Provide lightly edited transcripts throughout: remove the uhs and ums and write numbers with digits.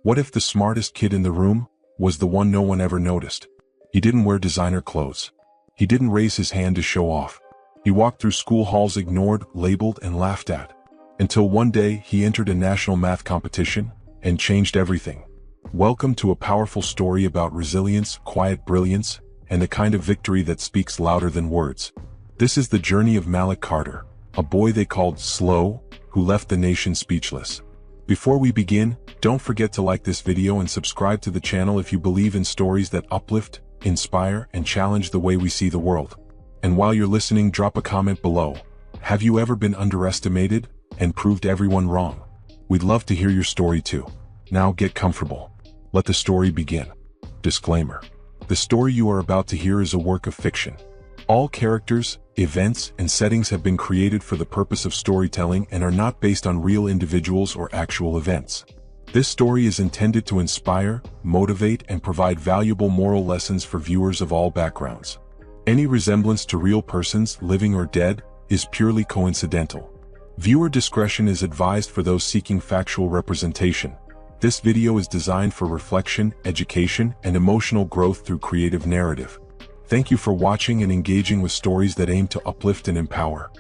What if the smartest kid in the room was the one no one ever noticed? He didn't wear designer clothes. He didn't raise his hand to show off. He walked through school halls ignored, labeled, and laughed at. Until one day he entered a national math competition and changed everything. Welcome to a powerful story about resilience, quiet brilliance, and the kind of victory that speaks louder than words. This is the journey of Malik Carter, a boy they called slow, who left the nation speechless. Before we begin, don't forget to like this video and subscribe to the channel if you believe in stories that uplift, inspire, and challenge the way we see the world. And while you're listening, drop a comment below. Have you ever been underestimated and proved everyone wrong? We'd love to hear your story too. Now get comfortable. Let the story begin. Disclaimer. The story you are about to hear is a work of fiction. All characters, events, and settings have been created for the purpose of storytelling and are not based on real individuals or actual events. This story is intended to inspire, motivate, and provide valuable moral lessons for viewers of all backgrounds. Any resemblance to real persons, living or dead, is purely coincidental. Viewer discretion is advised for those seeking factual representation. This video is designed for reflection, education, and emotional growth through creative narrative. Thank you for watching and engaging with stories that aim to uplift and empower.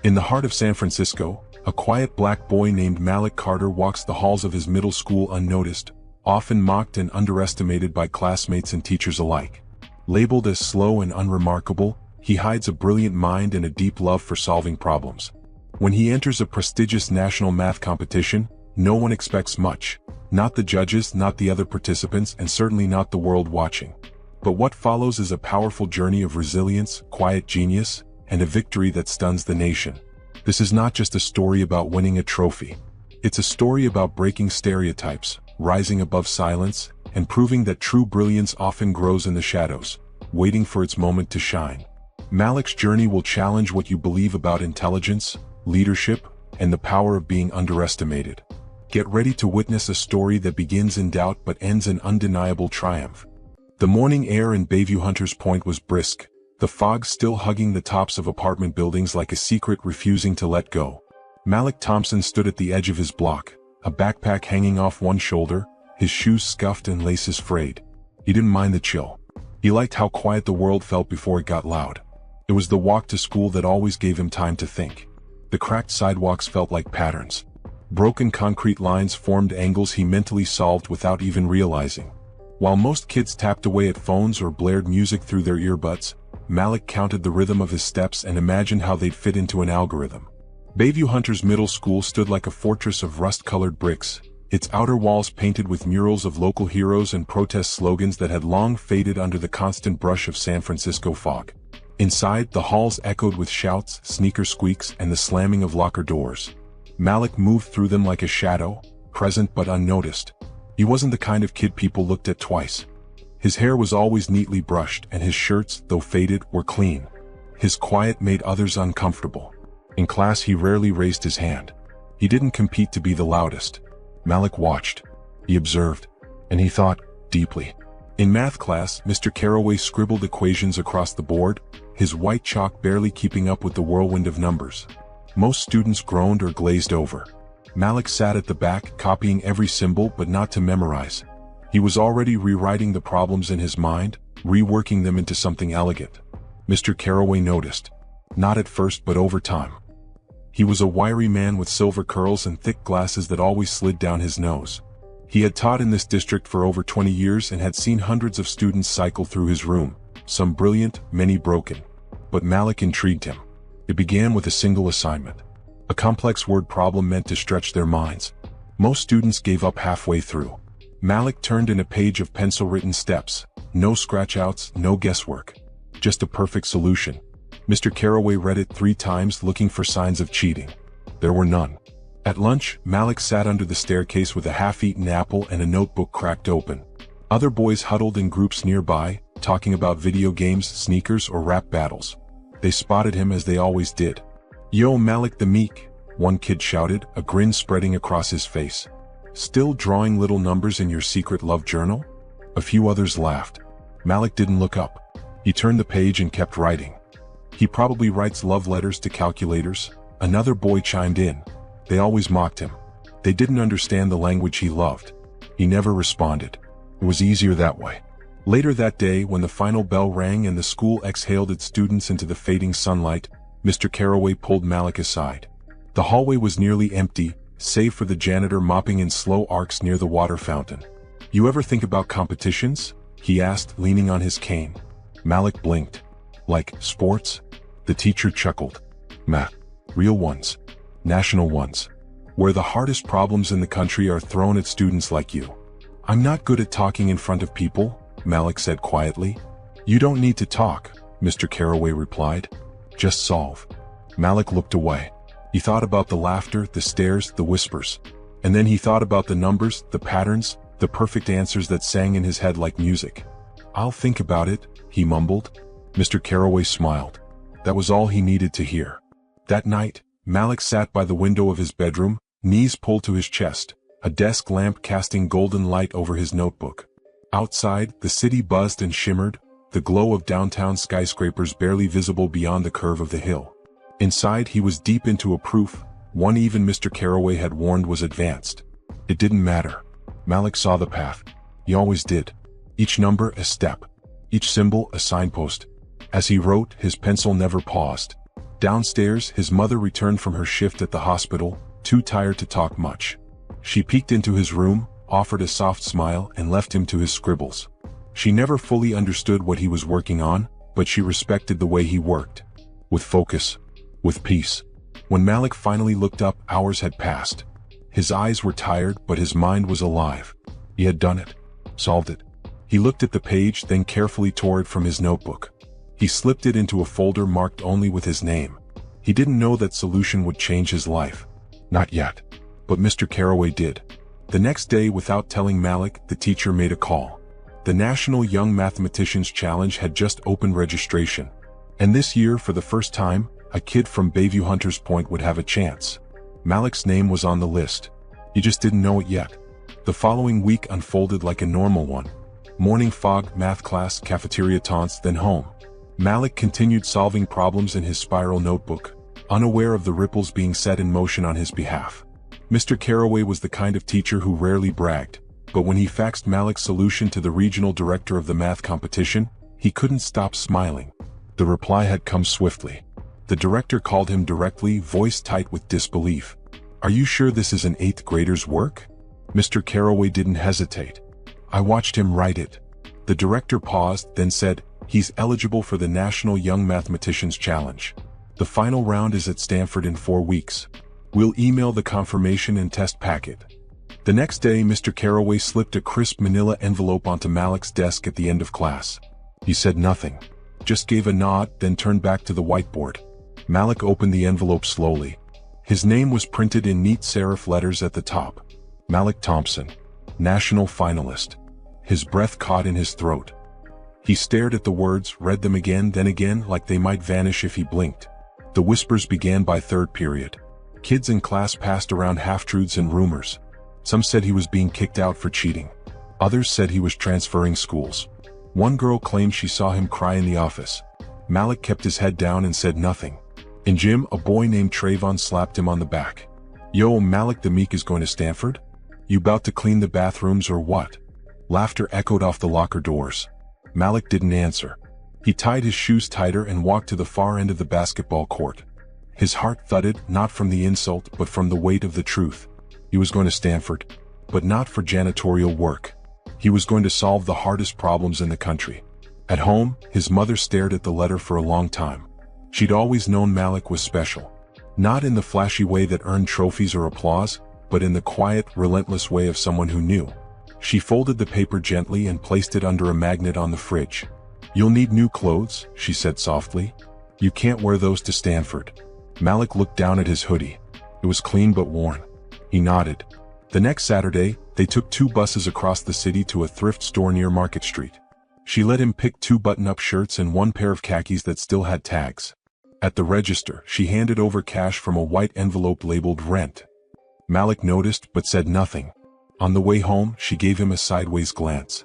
In the heart of San Francisco, a quiet black boy named Malik Carter walks the halls of his middle school unnoticed, often mocked and underestimated by classmates and teachers alike. Labeled as slow and unremarkable, he hides a brilliant mind and a deep love for solving problems. When he enters a prestigious national math competition, no one expects much. Not the judges, not the other participants, and certainly not the world watching. But what follows is a powerful journey of resilience, quiet genius, and a victory that stuns the nation. This is not just a story about winning a trophy. It's a story about breaking stereotypes, rising above silence, and proving that true brilliance often grows in the shadows, waiting for its moment to shine. Malik's journey will challenge what you believe about intelligence, leadership, and the power of being underestimated. Get ready to witness a story that begins in doubt but ends in undeniable triumph. The morning air in Bayview Hunters Point was brisk, the fog still hugging the tops of apartment buildings like a secret refusing to let go. Malik Thompson stood at the edge of his block, a backpack hanging off one shoulder, his shoes scuffed and laces frayed. He didn't mind the chill. He liked how quiet the world felt before it got loud. It was the walk to school that always gave him time to think. The cracked sidewalks felt like patterns. Broken concrete lines formed angles he mentally solved without even realizing. While most kids tapped away at phones or blared music through their earbuds, Malik counted the rhythm of his steps and imagined how they'd fit into an algorithm. Bayview Hunters Middle School stood like a fortress of rust-colored bricks, its outer walls painted with murals of local heroes and protest slogans that had long faded under the constant brush of San Francisco fog. Inside, the halls echoed with shouts, sneaker squeaks, and the slamming of locker doors. Malik moved through them like a shadow, present but unnoticed. He wasn't the kind of kid people looked at twice. His hair was always neatly brushed and his shirts, though faded, were clean. His quiet made others uncomfortable. In class he rarely raised his hand. He didn't compete to be the loudest. Malik watched. He observed. And he thought, deeply. In math class, Mr. Carraway scribbled equations across the board, his white chalk barely keeping up with the whirlwind of numbers. Most students groaned or glazed over. Malik sat at the back, copying every symbol but not to memorize. He was already rewriting the problems in his mind, reworking them into something elegant. Mr. Carraway noticed. Not at first but over time. He was a wiry man with silver curls and thick glasses that always slid down his nose. He had taught in this district for over 20 years and had seen hundreds of students cycle through his room, some brilliant, many broken. But Malik intrigued him. It began with a single assignment. A complex word problem meant to stretch their minds. Most students gave up halfway through. Malik turned in a page of pencil-written steps. No scratch-outs, no guesswork. Just a perfect solution. Mr. Carraway read it 3 times looking for signs of cheating. There were none. At lunch, Malik sat under the staircase with a half-eaten apple and a notebook cracked open. Other boys huddled in groups nearby, talking about video games, sneakers, or rap battles. They spotted him as they always did. "Yo, Malik the Meek," one kid shouted, a grin spreading across his face. "Still drawing little numbers in your secret love journal?" A few others laughed. Malik didn't look up. He turned the page and kept writing. "He probably writes love letters to calculators," another boy chimed in. They always mocked him. They didn't understand the language he loved. He never responded. It was easier that way. Later that day, when the final bell rang and the school exhaled its students into the fading sunlight, Mr. Carraway pulled Malik aside. The hallway was nearly empty, save for the janitor mopping in slow arcs near the water fountain. "You ever think about competitions?" he asked, leaning on his cane. Malik blinked. "Like sports?" The teacher chuckled. "Math. Real ones. National ones. Where the hardest problems in the country are thrown at students like you." "I'm not good at talking in front of people," Malik said quietly. "You don't need to talk," Mr. Carraway replied. "Just solve." Malik looked away. He thought about the laughter, the stares, the whispers. And then he thought about the numbers, the patterns, the perfect answers that sang in his head like music. "I'll think about it," he mumbled. Mr. Carraway smiled. That was all he needed to hear. That night, Malik sat by the window of his bedroom, knees pulled to his chest, a desk lamp casting golden light over his notebook. Outside, the city buzzed and shimmered, the glow of downtown skyscrapers barely visible beyond the curve of the hill. Inside, he was deep into a proof, one even Mr. Carraway had warned was advanced. It didn't matter. Malik saw the path. He always did. Each number a step. Each symbol a signpost. As he wrote, his pencil never paused. Downstairs, his mother returned from her shift at the hospital, too tired to talk much. She peeked into his room, offered a soft smile, and left him to his scribbles. She never fully understood what he was working on, but she respected the way he worked. With focus. With peace. When Malik finally looked up, hours had passed. His eyes were tired, but his mind was alive. He had done it. Solved it. He looked at the page, then carefully tore it from his notebook. He slipped it into a folder marked only with his name. He didn't know that solution would change his life. Not yet. But Mr. Carraway did. The next day, without telling Malik, the teacher made a call. The National Young Mathematicians Challenge had just opened registration. And this year, for the first time, a kid from Bayview Hunters Point would have a chance. Malik's name was on the list. He just didn't know it yet. The following week unfolded like a normal one. Morning fog, math class, cafeteria taunts, then home. Malik continued solving problems in his spiral notebook, unaware of the ripples being set in motion on his behalf. Mr. Carraway was the kind of teacher who rarely bragged, but when he faxed Malik's solution to the regional director of the math competition, he couldn't stop smiling. The reply had come swiftly. The director called him directly, voice tight with disbelief. "Are you sure this is an 8th grader's work?" Mr. Carraway didn't hesitate. "I watched him write it." The director paused, then said, "He's eligible for the National Young Mathematicians Challenge. The final round is at Stanford in 4 weeks. We'll email the confirmation and test packet." The next day, Mr. Carraway slipped a crisp manila envelope onto Malik's desk at the end of class. He said nothing, just gave a nod, then turned back to the whiteboard. Malik opened the envelope slowly. His name was printed in neat serif letters at the top. Malik Thompson, National Finalist. His breath caught in his throat. He stared at the words, read them again, then again, like they might vanish if he blinked. The whispers began by third period. Kids in class passed around half-truths and rumors. Some said he was being kicked out for cheating. Others said he was transferring schools. One girl claimed she saw him cry in the office. Malik kept his head down and said nothing. In gym, a boy named Trayvon slapped him on the back. "Yo, Malik, the Meek is going to Stanford? You about to clean the bathrooms or what?" Laughter echoed off the locker doors. Malik didn't answer. He tied his shoes tighter and walked to the far end of the basketball court. His heart thudded, not from the insult, but from the weight of the truth. He was going to Stanford, but not for janitorial work. He was going to solve the hardest problems in the country. At home, his mother stared at the letter for a long time. She'd always known Malik was special. Not in the flashy way that earned trophies or applause, but in the quiet, relentless way of someone who knew. She folded the paper gently and placed it under a magnet on the fridge. "You'll need new clothes," she said softly. "You can't wear those to Stanford." Malik looked down at his hoodie. It was clean but worn. He nodded. The next Saturday, they took 2 buses across the city to a thrift store near Market Street. She let him pick 2 button-up shirts and 1 pair of khakis that still had tags. At the register, she handed over cash from a white envelope labeled rent. Malik noticed but said nothing. On the way home, she gave him a sideways glance.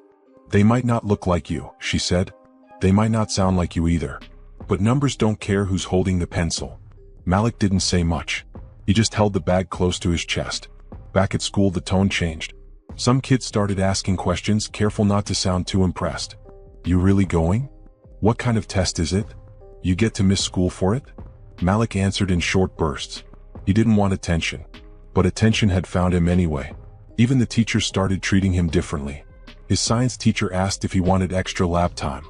"They might not look like you," she said. "They might not sound like you either. But numbers don't care who's holding the pencil." Malik didn't say much. He just held the bag close to his chest. Back at school, the tone changed. Some kids started asking questions, careful not to sound too impressed. You really going? What kind of test is it? You get to miss school for it? Malik answered in short bursts. He didn't want attention. But attention had found him anyway. Even the teachers started treating him differently. His science teacher asked if he wanted extra lab time.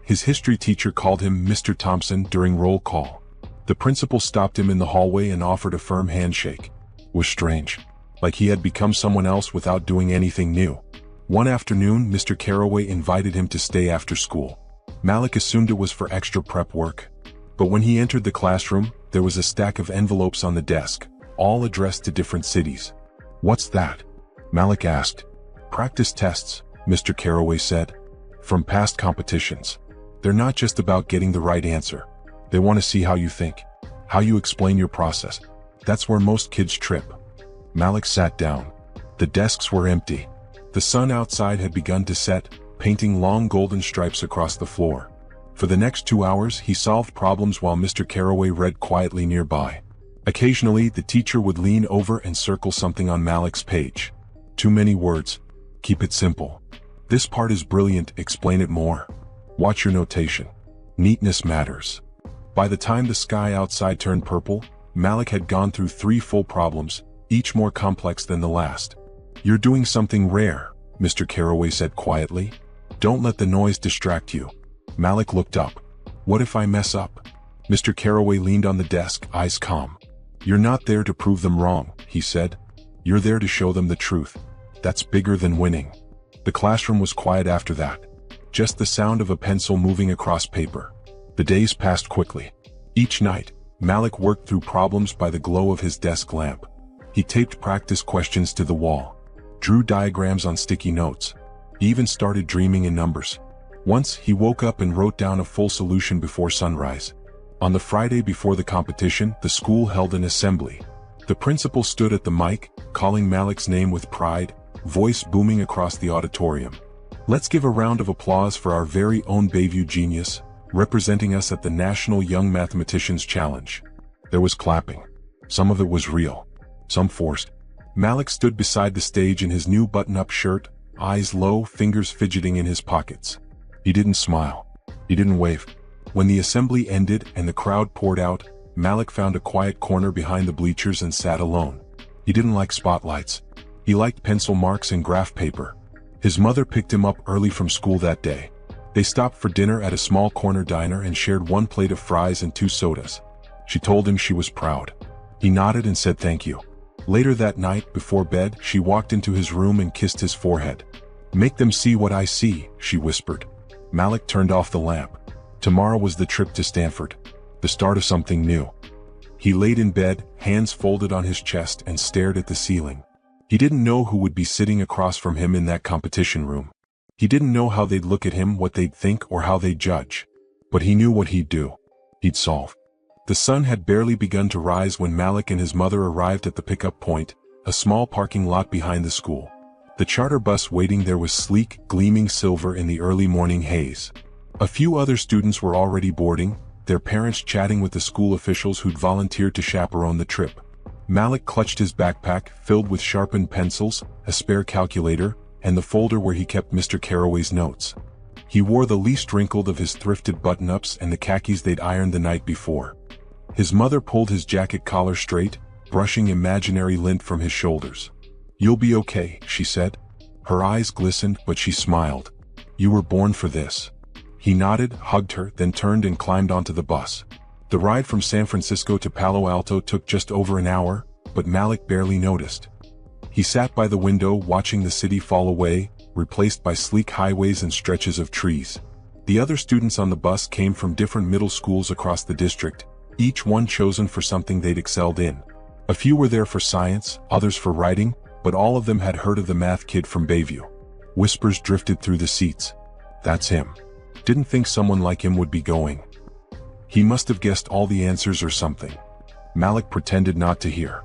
His history teacher called him Mr. Thompson during roll call. The principal stopped him in the hallway and offered a firm handshake. It was strange. Like he had become someone else without doing anything new. One afternoon, Mr. Carraway invited him to stay after school. Malik assumed it was for extra prep work. But when he entered the classroom, there was a stack of envelopes on the desk, all addressed to different cities. What's that? Malik asked. Practice tests, Mr. Carraway said. From past competitions. They're not just about getting the right answer. They want to see how you think, how you explain your process. That's where most kids trip. Malik sat down. The desks were empty. The sun outside had begun to set, painting long golden stripes across the floor. For the next 2 hours, he solved problems while Mr. Carraway read quietly nearby. Occasionally, the teacher would lean over and circle something on Malik's page. Too many words. Keep it simple. This part is brilliant, explain it more. Watch your notation. Neatness matters. By the time the sky outside turned purple, Malik had gone through 3 full problems, each more complex than the last. You're doing something rare, Mr. Carraway said quietly. Don't let the noise distract you. Malik looked up. What if I mess up? Mr. Carraway leaned on the desk, eyes calm. You're not there to prove them wrong, he said. You're there to show them the truth. That's bigger than winning. The classroom was quiet after that. Just the sound of a pencil moving across paper. The days passed quickly. Each night, Malik worked through problems by the glow of his desk lamp. He taped practice questions to the wall, drew diagrams on sticky notes. He even started dreaming in numbers. Once, he woke up and wrote down a full solution before sunrise. On the Friday before the competition, the school held an assembly. The principal stood at the mic, calling Malik's name with pride, voice booming across the auditorium. Let's give a round of applause for our very own Bayview genius, representing us at the National Young Mathematicians Challenge. There was clapping. Some of it was real, some forced. Malik stood beside the stage in his new button-up shirt, eyes low, fingers fidgeting in his pockets. He didn't smile. He didn't wave. When the assembly ended and the crowd poured out, Malik found a quiet corner behind the bleachers and sat alone. He didn't like spotlights. He liked pencil marks and graph paper. His mother picked him up early from school that day. They stopped for dinner at a small corner diner and shared 1 plate of fries and 2 sodas. She told him she was proud. He nodded and said thank you. Later that night, before bed, she walked into his room and kissed his forehead. Make them see what I see, she whispered. Malik turned off the lamp. Tomorrow was the trip to Stanford. The start of something new. He laid in bed, hands folded on his chest, and stared at the ceiling. He didn't know who would be sitting across from him in that competition room. He didn't know how they'd look at him, what they'd think, or how they'd judge. But he knew what he'd do. He'd solve. The sun had barely begun to rise when Malik and his mother arrived at the pickup point, a small parking lot behind the school. The charter bus waiting there was sleek, gleaming silver in the early morning haze. A few other students were already boarding, their parents chatting with the school officials who'd volunteered to chaperone the trip. Malik clutched his backpack, filled with sharpened pencils, a spare calculator, and the folder where he kept Mr. Carraway's notes. He wore the least wrinkled of his thrifted button-ups and the khakis they'd ironed the night before. His mother pulled his jacket collar straight, brushing imaginary lint from his shoulders. You'll be okay, she said. Her eyes glistened, but she smiled. You were born for this. He nodded, hugged her, then turned and climbed onto the bus. The ride from San Francisco to Palo Alto took just over an hour, but Malik barely noticed. He sat by the window watching the city fall away, replaced by sleek highways and stretches of trees. The other students on the bus came from different middle schools across the district, each one chosen for something they'd excelled in. A few were there for science, others for writing, but all of them had heard of the math kid from Bayview. Whispers drifted through the seats. That's him. Didn't think someone like him would be going. He must have guessed all the answers or something. Malik pretended not to hear.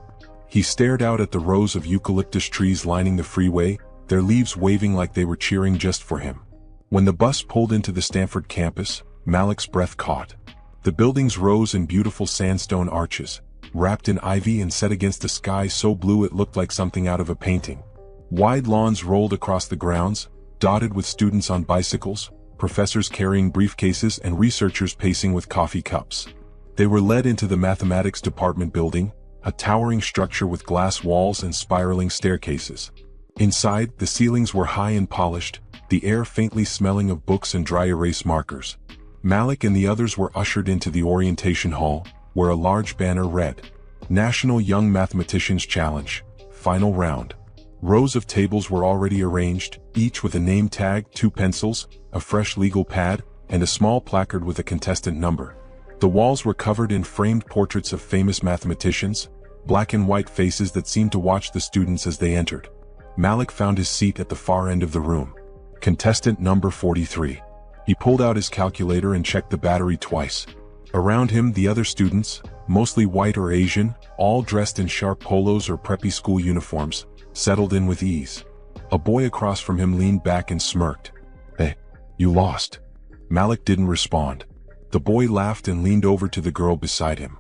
He stared out at the rows of eucalyptus trees lining the freeway, their leaves waving like they were cheering just for him. When the bus pulled into the Stanford campus, Malik's breath caught. The buildings rose in beautiful sandstone arches, wrapped in ivy and set against a sky so blue it looked like something out of a painting. Wide lawns rolled across the grounds, dotted with students on bicycles, professors carrying briefcases and researchers pacing with coffee cups. They were led into the mathematics department building, a towering structure with glass walls and spiraling staircases. Inside, the ceilings were high and polished, the air faintly smelling of books and dry erase markers. Malik and the others were ushered into the orientation hall, where a large banner read, "National Young Mathematicians Challenge, Final Round." Rows of tables were already arranged, each with a name tag, 2 pencils, a fresh legal pad, and a small placard with a contestant number. The walls were covered in framed portraits of famous mathematicians, black and white faces that seemed to watch the students as they entered. Malik found his seat at the far end of the room. Contestant number 43. He pulled out his calculator and checked the battery twice. Around him, the other students, mostly white or Asian, all dressed in sharp polos or preppy school uniforms, settled in with ease. A boy across from him leaned back and smirked. "Hey, you lost." Malik didn't respond. The boy laughed and leaned over to the girl beside him.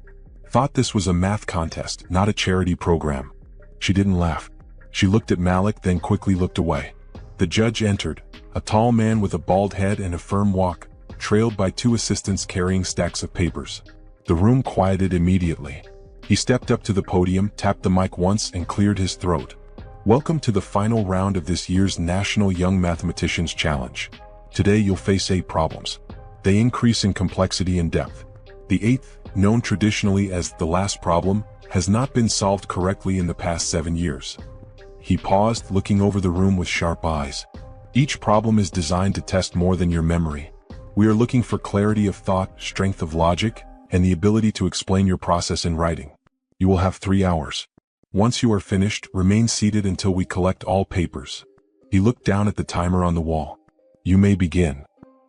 "Thought this was a math contest, not a charity program." She didn't laugh. She looked at Malik, then quickly looked away. The judge entered, a tall man with a bald head and a firm walk, trailed by 2 assistants carrying stacks of papers. The room quieted immediately. He stepped up to the podium, tapped the mic once, and cleared his throat. "Welcome to the final round of this year's National Young Mathematicians Challenge. Today you'll face 8 problems. They increase in complexity and depth. The 8th, known traditionally as the last problem, has not been solved correctly in the past 7 years." He paused, looking over the room with sharp eyes. "Each problem is designed to test more than your memory. We are looking for clarity of thought, strength of logic, and the ability to explain your process in writing. You will have 3 hours. Once you are finished, remain seated until we collect all papers." He looked down at the timer on the wall. "You may begin."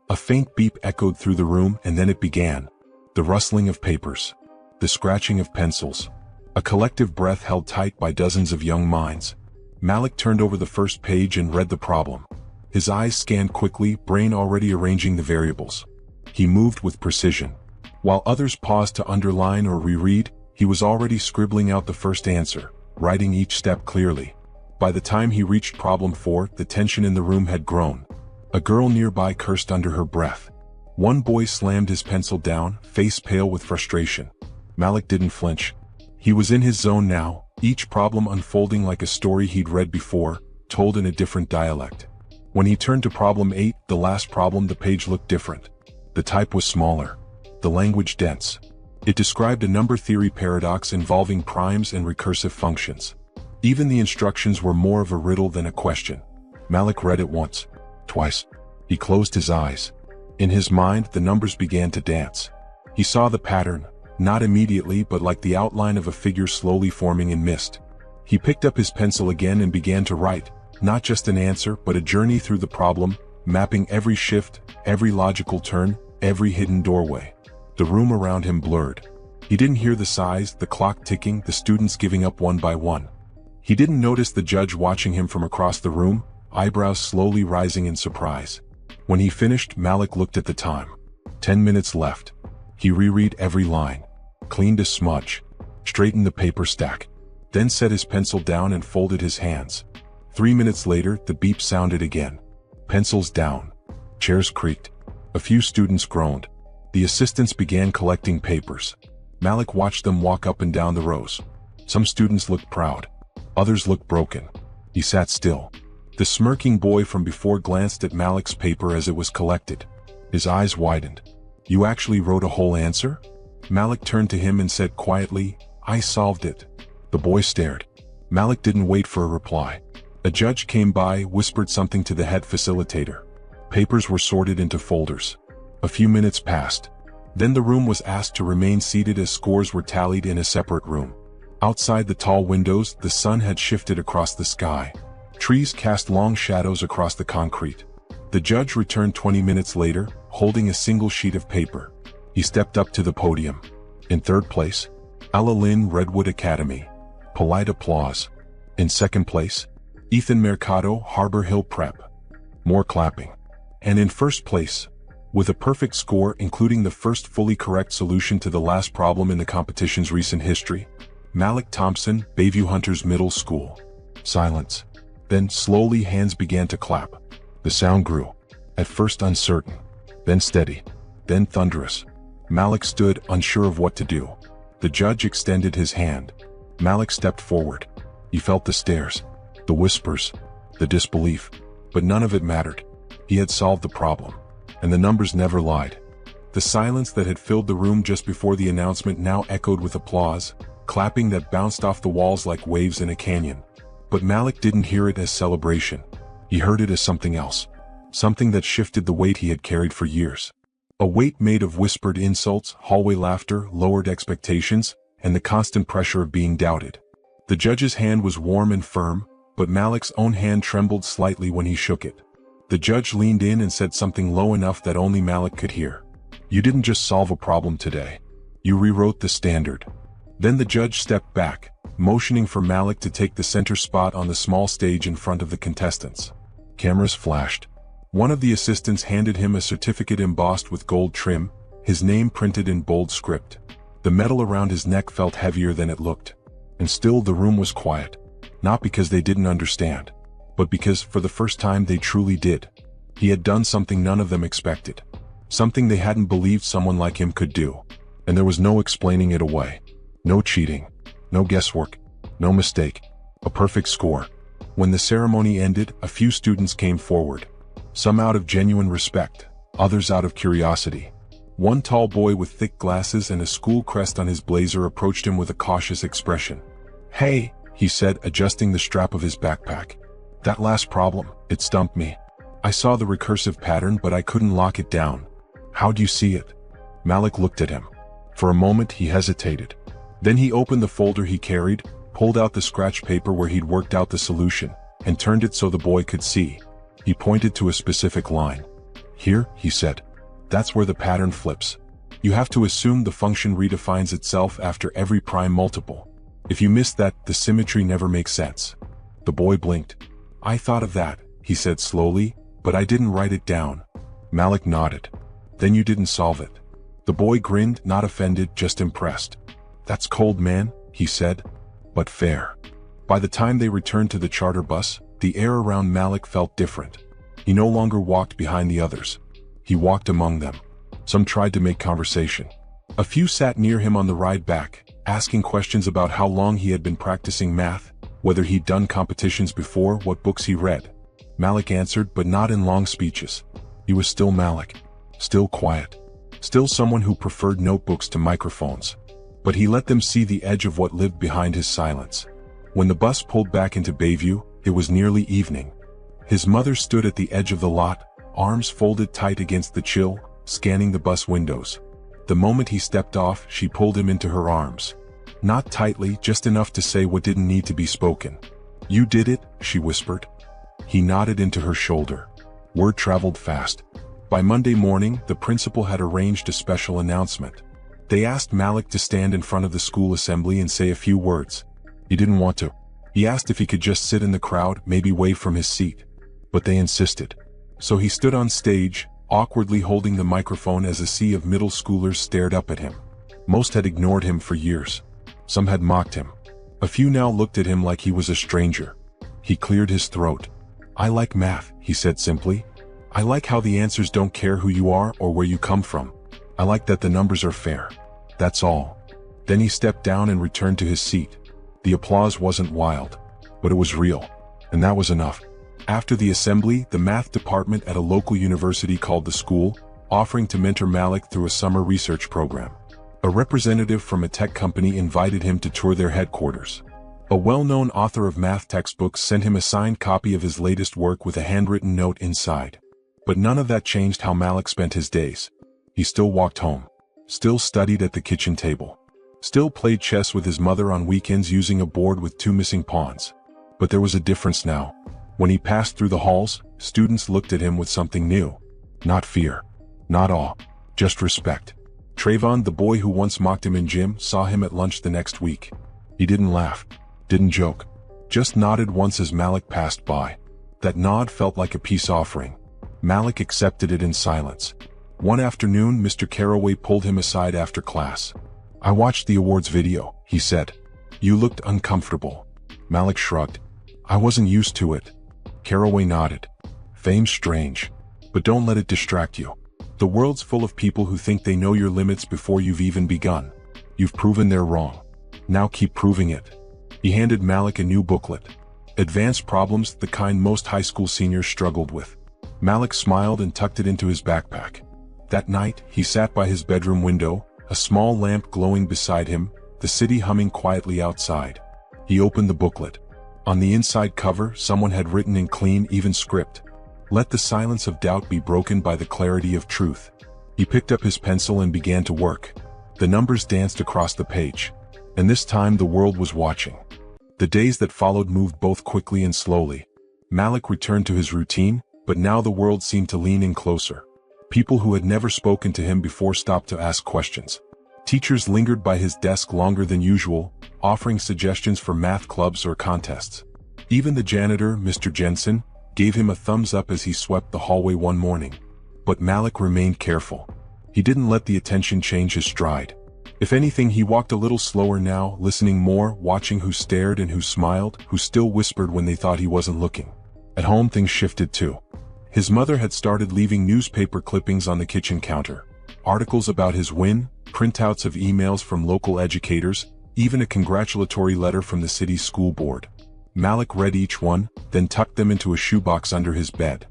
A faint beep echoed through the room, and then it began. The rustling of papers. The scratching of pencils. A collective breath held tight by dozens of young minds. Malik turned over the first page and read the problem. His eyes scanned quickly, brain already arranging the variables. He moved with precision. While others paused to underline or reread, he was already scribbling out the first answer, writing each step clearly. By the time he reached problem 4, the tension in the room had grown. A girl nearby cursed under her breath. One boy slammed his pencil down, face pale with frustration. Malik didn't flinch. He was in his zone now, each problem unfolding like a story he'd read before, told in a different dialect. When he turned to problem 8, the last problem, the page looked different. The type was smaller. The language dense. It described a number theory paradox involving primes and recursive functions. Even the instructions were more of a riddle than a question. Malik read it once, twice. He closed his eyes. In his mind, the numbers began to dance. He saw the pattern, not immediately but like the outline of a figure slowly forming in mist. He picked up his pencil again and began to write, not just an answer but a journey through the problem, mapping every shift, every logical turn, every hidden doorway. The room around him blurred. He didn't hear the sighs, the clock ticking, the students giving up one by one. He didn't notice the judge watching him from across the room, eyebrows slowly rising in surprise. When he finished, Malik looked at the time. 10 minutes left. He reread every line, cleaned a smudge, straightened the paper stack, then set his pencil down and folded his hands. 3 minutes later, the beep sounded again. Pencils down. Chairs creaked. A few students groaned. The assistants began collecting papers. Malik watched them walk up and down the rows. Some students looked proud. Others looked broken. He sat still. The smirking boy from before glanced at Malik's paper as it was collected. His eyes widened. "You actually wrote a whole answer?" Malik turned to him and said quietly, "I solved it." The boy stared. Malik didn't wait for a reply. A judge came by, whispered something to the head facilitator. Papers were sorted into folders. A few minutes passed. Then the room was asked to remain seated as scores were tallied in a separate room. Outside the tall windows, the sun had shifted across the sky. Trees cast long shadows across the concrete. The judge returned 20 minutes later, holding a single sheet of paper. He stepped up to the podium. In third place, Ella Lynn, Redwood Academy. Polite applause. In second place, Ethan Mercado, Harbor Hill Prep. More clapping. And in first place, with a perfect score including the first fully correct solution to the last problem in the competition's recent history, Malik Thompson, Bayview Hunters Middle School. Silence. Then, slowly, hands began to clap. The sound grew. At first uncertain, then steady, then thunderous. Malik stood, unsure of what to do. The judge extended his hand. Malik stepped forward. He felt the stares, the whispers, the disbelief. But none of it mattered. He had solved the problem. And the numbers never lied. The silence that had filled the room just before the announcement now echoed with applause, clapping that bounced off the walls like waves in a canyon. But Malik didn't hear it as celebration. He heard it as something else. Something that shifted the weight he had carried for years. A weight made of whispered insults, hallway laughter, lowered expectations, and the constant pressure of being doubted. The judge's hand was warm and firm, but Malik's own hand trembled slightly when he shook it. The judge leaned in and said something low enough that only Malik could hear. "You didn't just solve a problem today. You rewrote the standard." Then the judge stepped back, motioning for Malik to take the center spot on the small stage in front of the contestants. Cameras flashed. One of the assistants handed him a certificate embossed with gold trim, his name printed in bold script. The metal around his neck felt heavier than it looked. And still the room was quiet. Not because they didn't understand, but because, for the first time, they truly did. He had done something none of them expected. Something they hadn't believed someone like him could do. And there was no explaining it away. No cheating. No guesswork. No mistake. A perfect score. When the ceremony ended, a few students came forward. Some out of genuine respect, others out of curiosity. One tall boy with thick glasses and a school crest on his blazer approached him with a cautious expression. "Hey," he said, adjusting the strap of his backpack. "That last problem, it stumped me. I saw the recursive pattern, but I couldn't lock it down. How do you see it?" Malik looked at him. For a moment he hesitated. Then he opened the folder he carried, pulled out the scratch paper where he'd worked out the solution, and turned it so the boy could see. He pointed to a specific line. "Here," he said. "That's where the pattern flips. You have to assume the function redefines itself after every prime multiple. If you miss that, the symmetry never makes sense." The boy blinked. "I thought of that," he said slowly, "but I didn't write it down." Malik nodded. "Then you didn't solve it." The boy grinned, not offended, just impressed. "That's cold, man," he said, "but fair." By the time they returned to the charter bus, the air around Malik felt different. He no longer walked behind the others. He walked among them. Some tried to make conversation. A few sat near him on the ride back, asking questions about how long he had been practicing math, whether he'd done competitions before, what books he read. Malik answered, but not in long speeches. He was still Malik. Still quiet. Still someone who preferred notebooks to microphones. But he let them see the edge of what lived behind his silence. When the bus pulled back into Bayview, it was nearly evening. His mother stood at the edge of the lot, arms folded tight against the chill, scanning the bus windows. The moment he stepped off, she pulled him into her arms. Not tightly, just enough to say what didn't need to be spoken. "You did it," she whispered. He nodded into her shoulder. Word traveled fast. By Monday morning, the principal had arranged a special announcement. They asked Malik to stand in front of the school assembly and say a few words. He didn't want to. He asked if he could just sit in the crowd, maybe wave from his seat. But they insisted. So he stood on stage, awkwardly holding the microphone as a sea of middle schoolers stared up at him. Most had ignored him for years. Some had mocked him. A few now looked at him like he was a stranger. He cleared his throat. "I like math," he said simply. "I like how the answers don't care who you are or where you come from. I like that the numbers are fair. That's all." Then he stepped down and returned to his seat. The applause wasn't wild, but it was real, and that was enough. After the assembly, the math department at a local university called the school, offering to mentor Malik through a summer research program. A representative from a tech company invited him to tour their headquarters. A well-known author of math textbooks sent him a signed copy of his latest work with a handwritten note inside. But none of that changed how Malik spent his days. He still walked home. Still studied at the kitchen table. Still played chess with his mother on weekends using a board with 2 missing pawns. But there was a difference now. When he passed through the halls, students looked at him with something new. Not fear. Not awe. Just respect. Trayvon, the boy who once mocked him in gym, saw him at lunch the next week. He didn't laugh. Didn't joke. Just nodded once as Malik passed by. That nod felt like a peace offering. Malik accepted it in silence. One afternoon, Mr. Carraway pulled him aside after class. "I watched the awards video," he said. "You looked uncomfortable." Malik shrugged. "I wasn't used to it," Caraway nodded. Fame's strange. But don't let it distract you. The world's full of people who think they know your limits before you've even begun. You've proven they're wrong. Now keep proving it. He handed Malik a new booklet. Advanced problems, the kind most high school seniors struggled with. Malik smiled and tucked it into his backpack. That night, he sat by his bedroom window, a small lamp glowing beside him, the city humming quietly outside. He opened the booklet. On the inside cover, someone had written in clean, even script, "Let the silence of doubt be broken by the clarity of truth." He picked up his pencil and began to work. The numbers danced across the page. And this time the world was watching. The days that followed moved both quickly and slowly. Malik returned to his routine, but now the world seemed to lean in closer. People who had never spoken to him before stopped to ask questions. Teachers lingered by his desk longer than usual, offering suggestions for math clubs or contests. Even the janitor, Mr. Jensen, gave him a thumbs up as he swept the hallway one morning. But Malik remained careful. He didn't let the attention change his stride. If anything, he walked a little slower now, listening more, watching who stared and who smiled, who still whispered when they thought he wasn't looking. At home things shifted too. His mother had started leaving newspaper clippings on the kitchen counter. Articles about his win, printouts of emails from local educators, even a congratulatory letter from the city's school board. Malik read each one, then tucked them into a shoebox under his bed.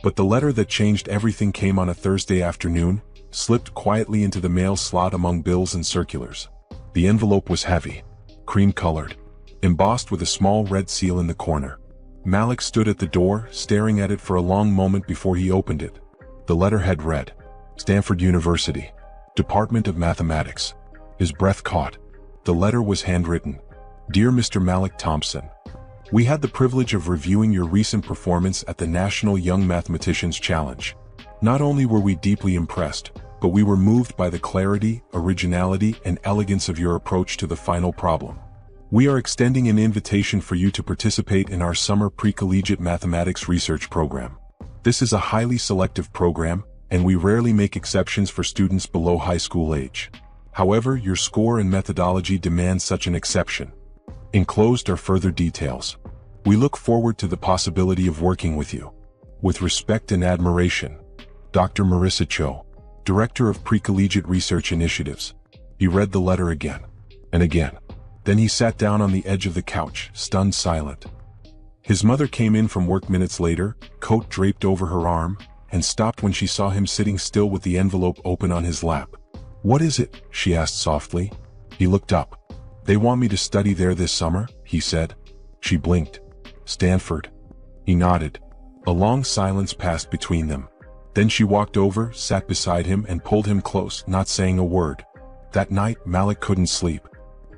But the letter that changed everything came on a Thursday afternoon, slipped quietly into the mail slot among bills and circulars. The envelope was heavy, cream-colored, embossed with a small red seal in the corner. Malik stood at the door, staring at it for a long moment before he opened it. The letter had read, "Stanford University, Department of Mathematics." His breath caught. The letter was handwritten. "Dear Mr. Malik Thompson, we had the privilege of reviewing your recent performance at the National Young Mathematicians Challenge. Not only were we deeply impressed, but we were moved by the clarity, originality, and elegance of your approach to the final problem. We are extending an invitation for you to participate in our summer pre-collegiate mathematics research program. This is a highly selective program, and we rarely make exceptions for students below high school age. However, your score and methodology demand such an exception. Enclosed are further details. We look forward to the possibility of working with you. With respect and admiration, Dr. Marissa Cho, Director of Pre-Collegiate Research Initiatives." He read the letter again and again. Then he sat down on the edge of the couch, stunned silent. His mother came in from work minutes later, coat draped over her arm, and stopped when she saw him sitting still with the envelope open on his lap. "What is it?" she asked softly. He looked up. "They want me to study there this summer," he said. She blinked. "Stanford?" He nodded. A long silence passed between them. Then she walked over, sat beside him, and pulled him close, not saying a word. That night, Malik couldn't sleep.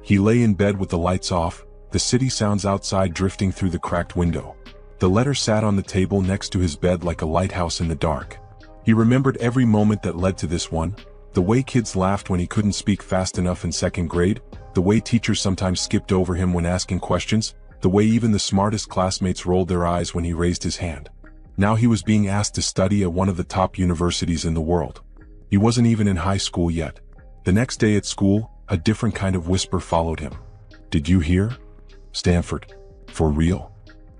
He lay in bed with the lights off, the city sounds outside drifting through the cracked window. The letter sat on the table next to his bed like a lighthouse in the dark. He remembered every moment that led to this one, the way kids laughed when he couldn't speak fast enough in second grade, the way teachers sometimes skipped over him when asking questions, the way even the smartest classmates rolled their eyes when he raised his hand. Now he was being asked to study at one of the top universities in the world. He wasn't even in high school yet. The next day at school, a different kind of whisper followed him. "Did you hear? Stanford. For real?"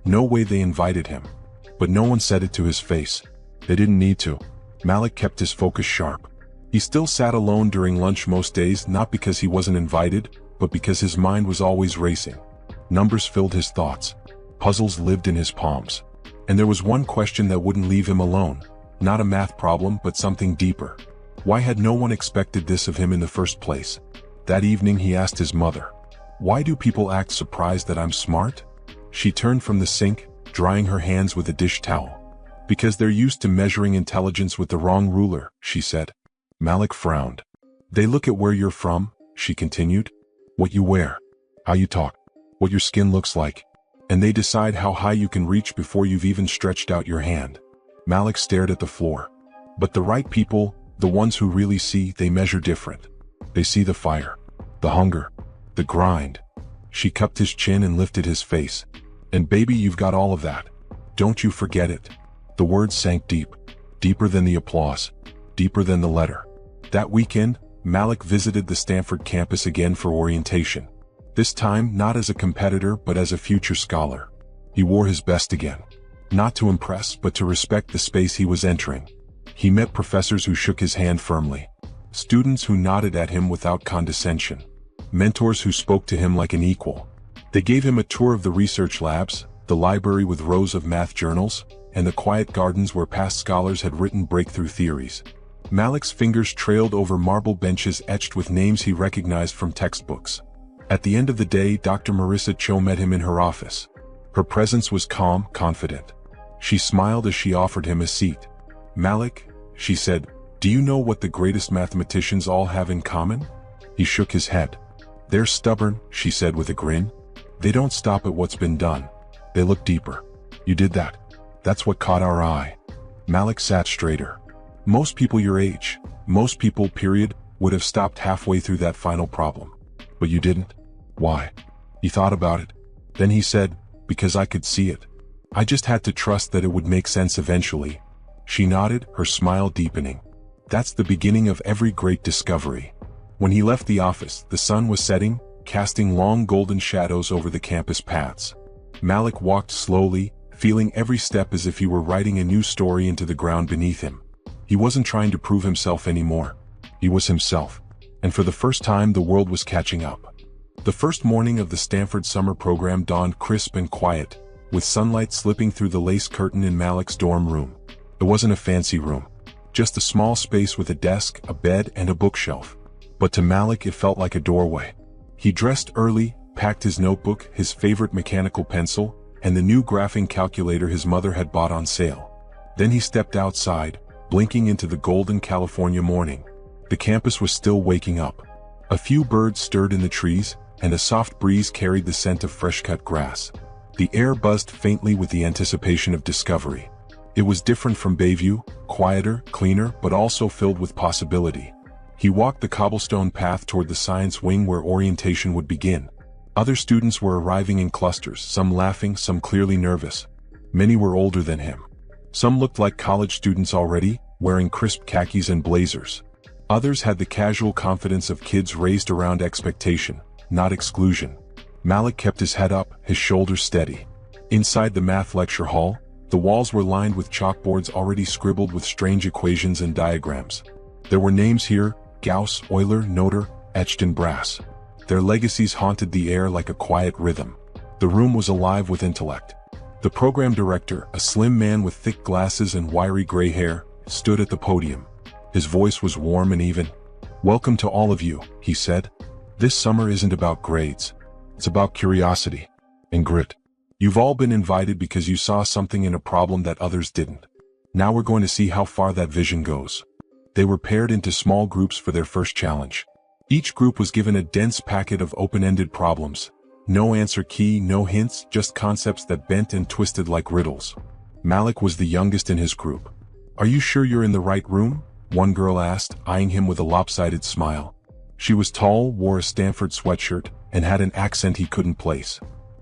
No way they invited him. But no one said it to his face. They didn't need to. Malik kept his focus sharp. He still sat alone during lunch most days, not because he wasn't invited, but because his mind was always racing. Numbers filled his thoughts. Puzzles lived in his palms. And there was one question that wouldn't leave him alone. Not a math problem, but something deeper. Why had no one expected this of him in the first place? That evening he asked his mother, "Why do people act surprised that I'm smart?" She turned from the sink, drying her hands with a dish towel. "Because they're used to measuring intelligence with the wrong ruler," she said. Malik frowned. "They look at where you're from," she continued. "What you wear, how you talk, what your skin looks like. And they decide how high you can reach before you've even stretched out your hand." Malik stared at the floor. But the right people, the ones who really see, they measure different. They see the fire, the hunger, the grind. She cupped his chin and lifted his face. "And baby, you've got all of that. Don't you forget it." The words sank deep, deeper than the applause, deeper than the letter. That weekend, Malik visited the Stanford campus again for orientation. This time, not as a competitor but as a future scholar. He wore his best again. not to impress but to respect the space he was entering. He met professors who shook his hand firmly, students who nodded at him without condescension, mentors who spoke to him like an equal. They gave him a tour of the research labs, the library with rows of math journals, and the quiet gardens where past scholars had written breakthrough theories. Malik's fingers trailed over marble benches etched with names he recognized from textbooks. At the end of the day, Dr. Marissa Cho met him in her office. Her presence was calm, confident. She smiled as she offered him a seat. "Malik," she said, "do you know what the greatest mathematicians all have in common?" He shook his head. "They're stubborn," she said with a grin. "They don't stop at what's been done. They look deeper." "You did that. That's what caught our eye." Malik sat straighter. "Most people your age, most people, period, would have stopped halfway through that final problem. But you didn't. Why?" He thought about it. Then he said, "Because I could see it. I just had to trust that it would make sense eventually." She nodded, her smile deepening. "That's the beginning of every great discovery." When he left the office, the sun was setting, casting long golden shadows over the campus paths. Malik walked slowly, feeling every step as if he were writing a new story into the ground beneath him. He wasn't trying to prove himself anymore. He was himself. And for the first time, the world was catching up. The first morning of the Stanford summer program dawned crisp and quiet, with sunlight slipping through the lace curtain in Malik's dorm room. It wasn't a fancy room, just a small space with a desk, a bed, and a bookshelf. But to Malik it felt like a doorway. He dressed early, packed his notebook, his favorite mechanical pencil, and the new graphing calculator his mother had bought on sale. Then he stepped outside, blinking into the golden California morning. The campus was still waking up. A few birds stirred in the trees, and a soft breeze carried the scent of fresh-cut grass. The air buzzed faintly with the anticipation of discovery. It was different from Bayview, quieter, cleaner, but also filled with possibility. He walked the cobblestone path toward the science wing where orientation would begin. Other students were arriving in clusters, some laughing, some clearly nervous. Many were older than him. Some looked like college students already, wearing crisp khakis and blazers. Others had the casual confidence of kids raised around expectation, not exclusion. Malik kept his head up, his shoulders steady. Inside the math lecture hall, the walls were lined with chalkboards already scribbled with strange equations and diagrams. There were names here, Gauss, Euler, Noether, etched in brass. Their legacies haunted the air like a quiet rhythm. The room was alive with intellect. The program director, a slim man with thick glasses and wiry gray hair, stood at the podium. His voice was warm and even. "Welcome to all of you," he said. "This summer isn't about grades. It's about curiosity and grit. You've all been invited because you saw something in a problem that others didn't. Now we're going to see how far that vision goes." They were paired into small groups for their first challenge. Each group was given a dense packet of open-ended problems. No answer key, no hints, just concepts that bent and twisted like riddles. Malik was the youngest in his group. "Are you sure you're in the right room?" one girl asked, eyeing him with a lopsided smile. She was tall, wore a Stanford sweatshirt, and had an accent he couldn't place.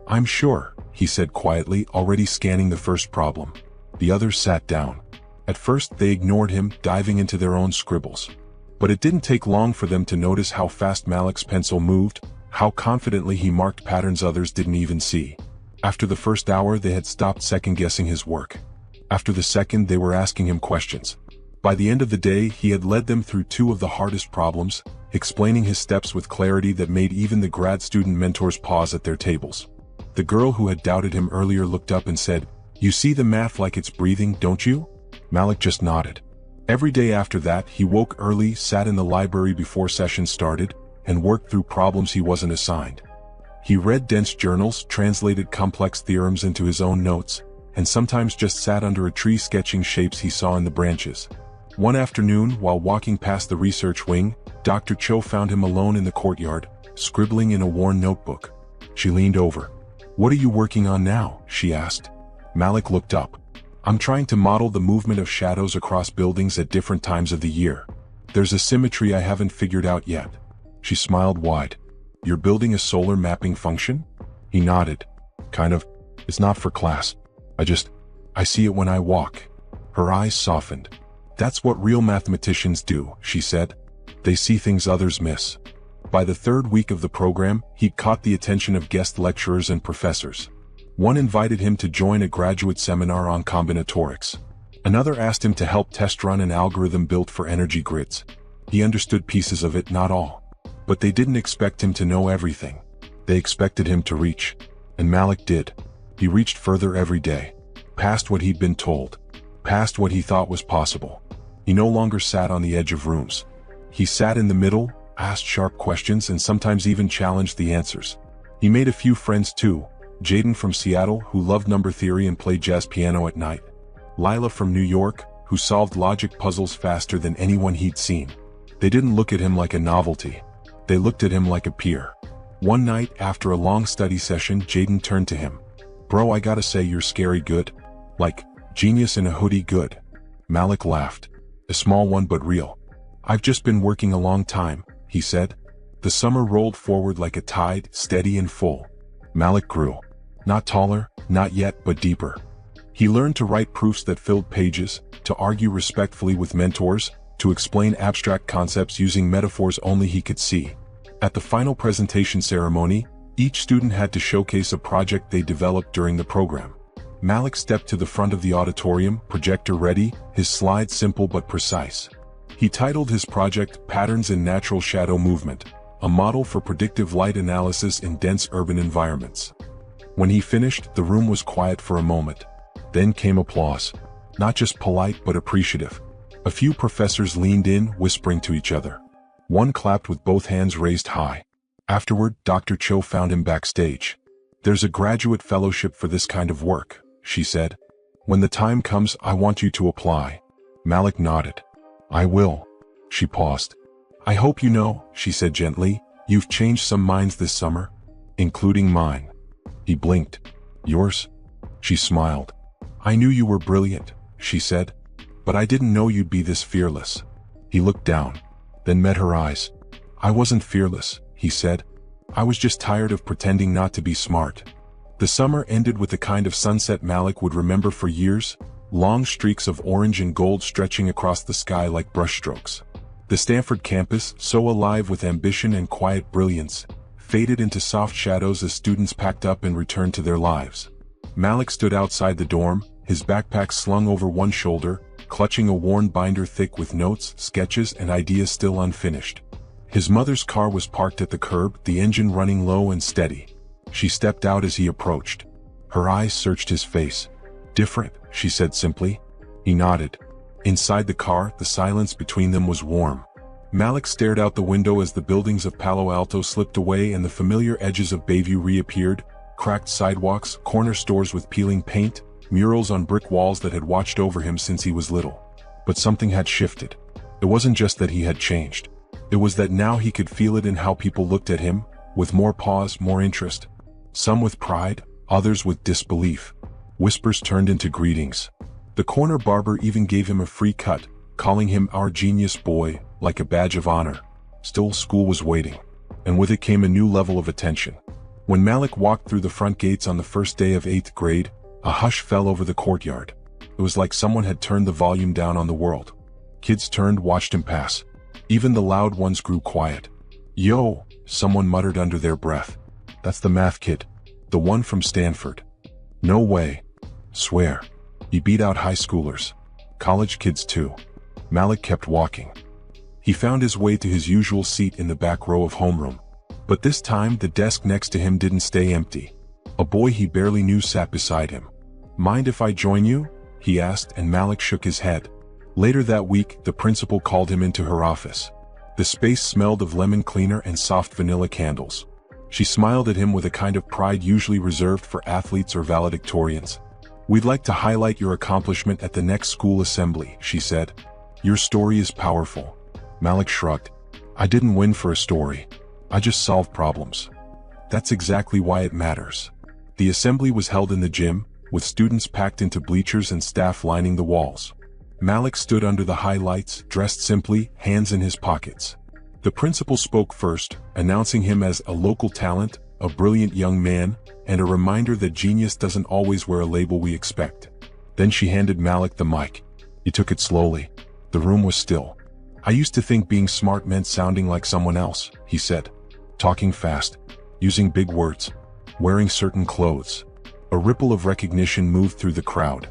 "I'm sure," he said quietly, already scanning the first problem. The others sat down. At first they ignored him, diving into their own scribbles. But it didn't take long for them to notice how fast Malik's pencil moved, how confidently he marked patterns others didn't even see. After the first hour they had stopped second-guessing his work. After the second they were asking him questions. By the end of the day he had led them through two of the hardest problems, explaining his steps with clarity that made even the grad student mentors pause at their tables. The girl who had doubted him earlier looked up and said, "You see the math like it's breathing, don't you?" Malik just nodded. Every day after that he woke early, sat in the library before session started, and worked through problems he wasn't assigned. He read dense journals, translated complex theorems into his own notes, and sometimes just sat under a tree sketching shapes he saw in the branches. One afternoon, while walking past the research wing, Dr. Cho found him alone in the courtyard, scribbling in a worn notebook. She leaned over. "What are you working on now?" she asked. Malik looked up. "I'm trying to model the movement of shadows across buildings at different times of the year. There's a symmetry I haven't figured out yet." She smiled wide. "You're building a solar mapping function?" He nodded. "Kind of. It's not for class. I see it when I walk." Her eyes softened. "That's what real mathematicians do," she said. "They see things others miss." By the third week of the program, he'd caught the attention of guest lecturers and professors. One invited him to join a graduate seminar on combinatorics. Another asked him to help test run an algorithm built for energy grids. He understood pieces of it, not all. But they didn't expect him to know everything. They expected him to reach. And Malik did. He reached further every day. Past what he'd been told. Past what he thought was possible. He no longer sat on the edge of rooms. He sat in the middle, asked sharp questions, and sometimes even challenged the answers. He made a few friends too. Jaden from Seattle, who loved number theory and played jazz piano at night. Lila from New York, who solved logic puzzles faster than anyone he'd seen. They didn't look at him like a novelty. They looked at him like a peer. One night, after a long study session, Jaden turned to him. "Bro, I gotta say you're scary good. Like, genius in a hoodie good." Malik laughed. A small one but real. "I've just been working a long time," he said. The summer rolled forward like a tide, steady and full. Malik grew. Not taller, not yet, but deeper. He learned to write proofs that filled pages, to argue respectfully with mentors, to explain abstract concepts using metaphors only he could see. At the final presentation ceremony, each student had to showcase a project they developed during the program. Malik stepped to the front of the auditorium, projector ready, his slides simple but precise. He titled his project Patterns in Natural Shadow Movement, a model for predictive light analysis in dense urban environments. When he finished, the room was quiet for a moment. Then came applause. Not just polite but appreciative. A few professors leaned in, whispering to each other. One clapped with both hands raised high. Afterward, Dr. Cho found him backstage. "There's a graduate fellowship for this kind of work," she said. "When the time comes, I want you to apply." Malik nodded. "I will." She paused. "I hope you know," she said gently, "you've changed some minds this summer, including mine." He blinked. "Yours?" She smiled. "I knew you were brilliant," she said, "but I didn't know you'd be this fearless." He looked down, then met her eyes. "I wasn't fearless," he said. "I was just tired of pretending not to be smart." The summer ended with the kind of sunset Malik would remember for years, long streaks of orange and gold stretching across the sky like brushstrokes. The Stanford campus, so alive with ambition and quiet brilliance, faded into soft shadows as students packed up and returned to their lives. Malik stood outside the dorm, his backpack slung over one shoulder, clutching a worn binder thick with notes, sketches, and ideas still unfinished. His mother's car was parked at the curb, the engine running low and steady. She stepped out as he approached. Her eyes searched his face. "Different," she said simply. He nodded. Inside the car, the silence between them was warm. Malik stared out the window as the buildings of Palo Alto slipped away and the familiar edges of Bayview reappeared, cracked sidewalks, corner stores with peeling paint, murals on brick walls that had watched over him since he was little. But something had shifted. It wasn't just that he had changed. It was that now he could feel it in how people looked at him, with more pause, more interest. Some with pride, others with disbelief. Whispers turned into greetings. The corner barber even gave him a free cut, calling him "our genius boy," like a badge of honor. Still, school was waiting. And with it came a new level of attention. When Malik walked through the front gates on the first day of 8th grade, a hush fell over the courtyard. It was like someone had turned the volume down on the world. Kids turned, watched him pass. Even the loud ones grew quiet. "Yo," someone muttered under their breath. "That's the math kid. The one from Stanford." "No way." "Swear." He beat out high schoolers. College kids too. Malik kept walking. He found his way to his usual seat in the back row of homeroom. But this time the desk next to him didn't stay empty. A boy he barely knew sat beside him. "Mind if I join you?" he asked, and Malik shook his head. Later that week, the principal called him into her office. The space smelled of lemon cleaner and soft vanilla candles. She smiled at him with a kind of pride usually reserved for athletes or valedictorians. "We'd like to highlight your accomplishment at the next school assembly," she said. "Your story is powerful." Malik shrugged. "I didn't win for a story. I just solved problems." "That's exactly why it matters." The assembly was held in the gym, with students packed into bleachers and staff lining the walls. Malik stood under the high lights, dressed simply, hands in his pockets. The principal spoke first, announcing him as a local talent, a brilliant young man, and a reminder that genius doesn't always wear a label we expect. Then she handed Malik the mic. He took it slowly. The room was still. "I used to think being smart meant sounding like someone else," he said. "Talking fast, using big words, wearing certain clothes. A ripple of recognition moved through the crowd.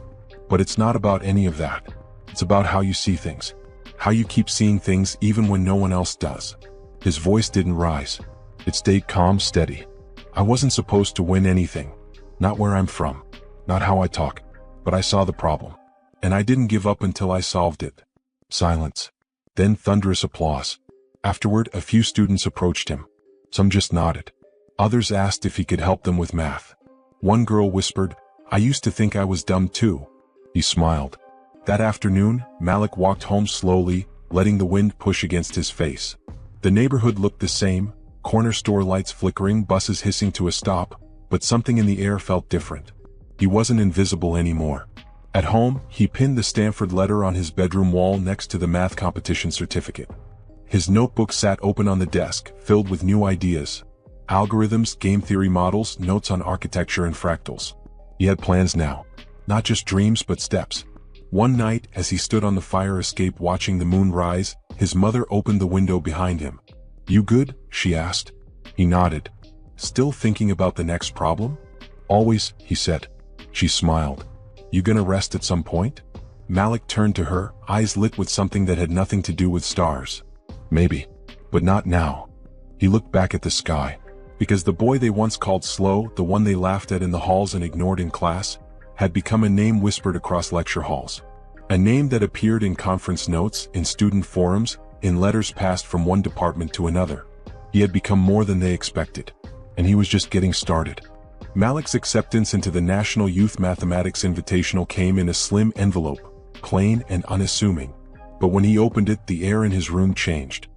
But it's not about any of that. It's about how you see things. How you keep seeing things even when no one else does. His voice didn't rise. It stayed calm, steady. I wasn't supposed to win anything. Not where I'm from. Not how I talk. But I saw the problem. And I didn't give up until I solved it. Silence. Then thunderous applause. Afterward, a few students approached him. Some just nodded. Others asked if he could help them with math. One girl whispered, "I used to think I was dumb too." He smiled. That afternoon, Malik walked home slowly, letting the wind push against his face. The neighborhood looked the same, corner store lights flickering, buses hissing to a stop, but something in the air felt different. He wasn't invisible anymore. At home, he pinned the Stanford letter on his bedroom wall next to the math competition certificate. His notebook sat open on the desk, filled with new ideas. Algorithms, game theory models, notes on architecture and fractals. He had plans now. Not just dreams but steps. One night, as he stood on the fire escape watching the moon rise, his mother opened the window behind him. "You good?" she asked. He nodded. "Still thinking about the next problem?" "Always," he said. She smiled. "You gonna rest at some point?" Malik turned to her, eyes lit with something that had nothing to do with stars. "Maybe. But not now." He looked back at the sky. Because the boy they once called slow, the one they laughed at in the halls and ignored in class, had become a name whispered across lecture halls. A name that appeared in conference notes, in student forums, in letters passed from one department to another. He had become more than they expected. And he was just getting started. Malik's acceptance into the National Youth Mathematics Invitational came in a slim envelope, plain and unassuming. But when he opened it, the air in his room changed.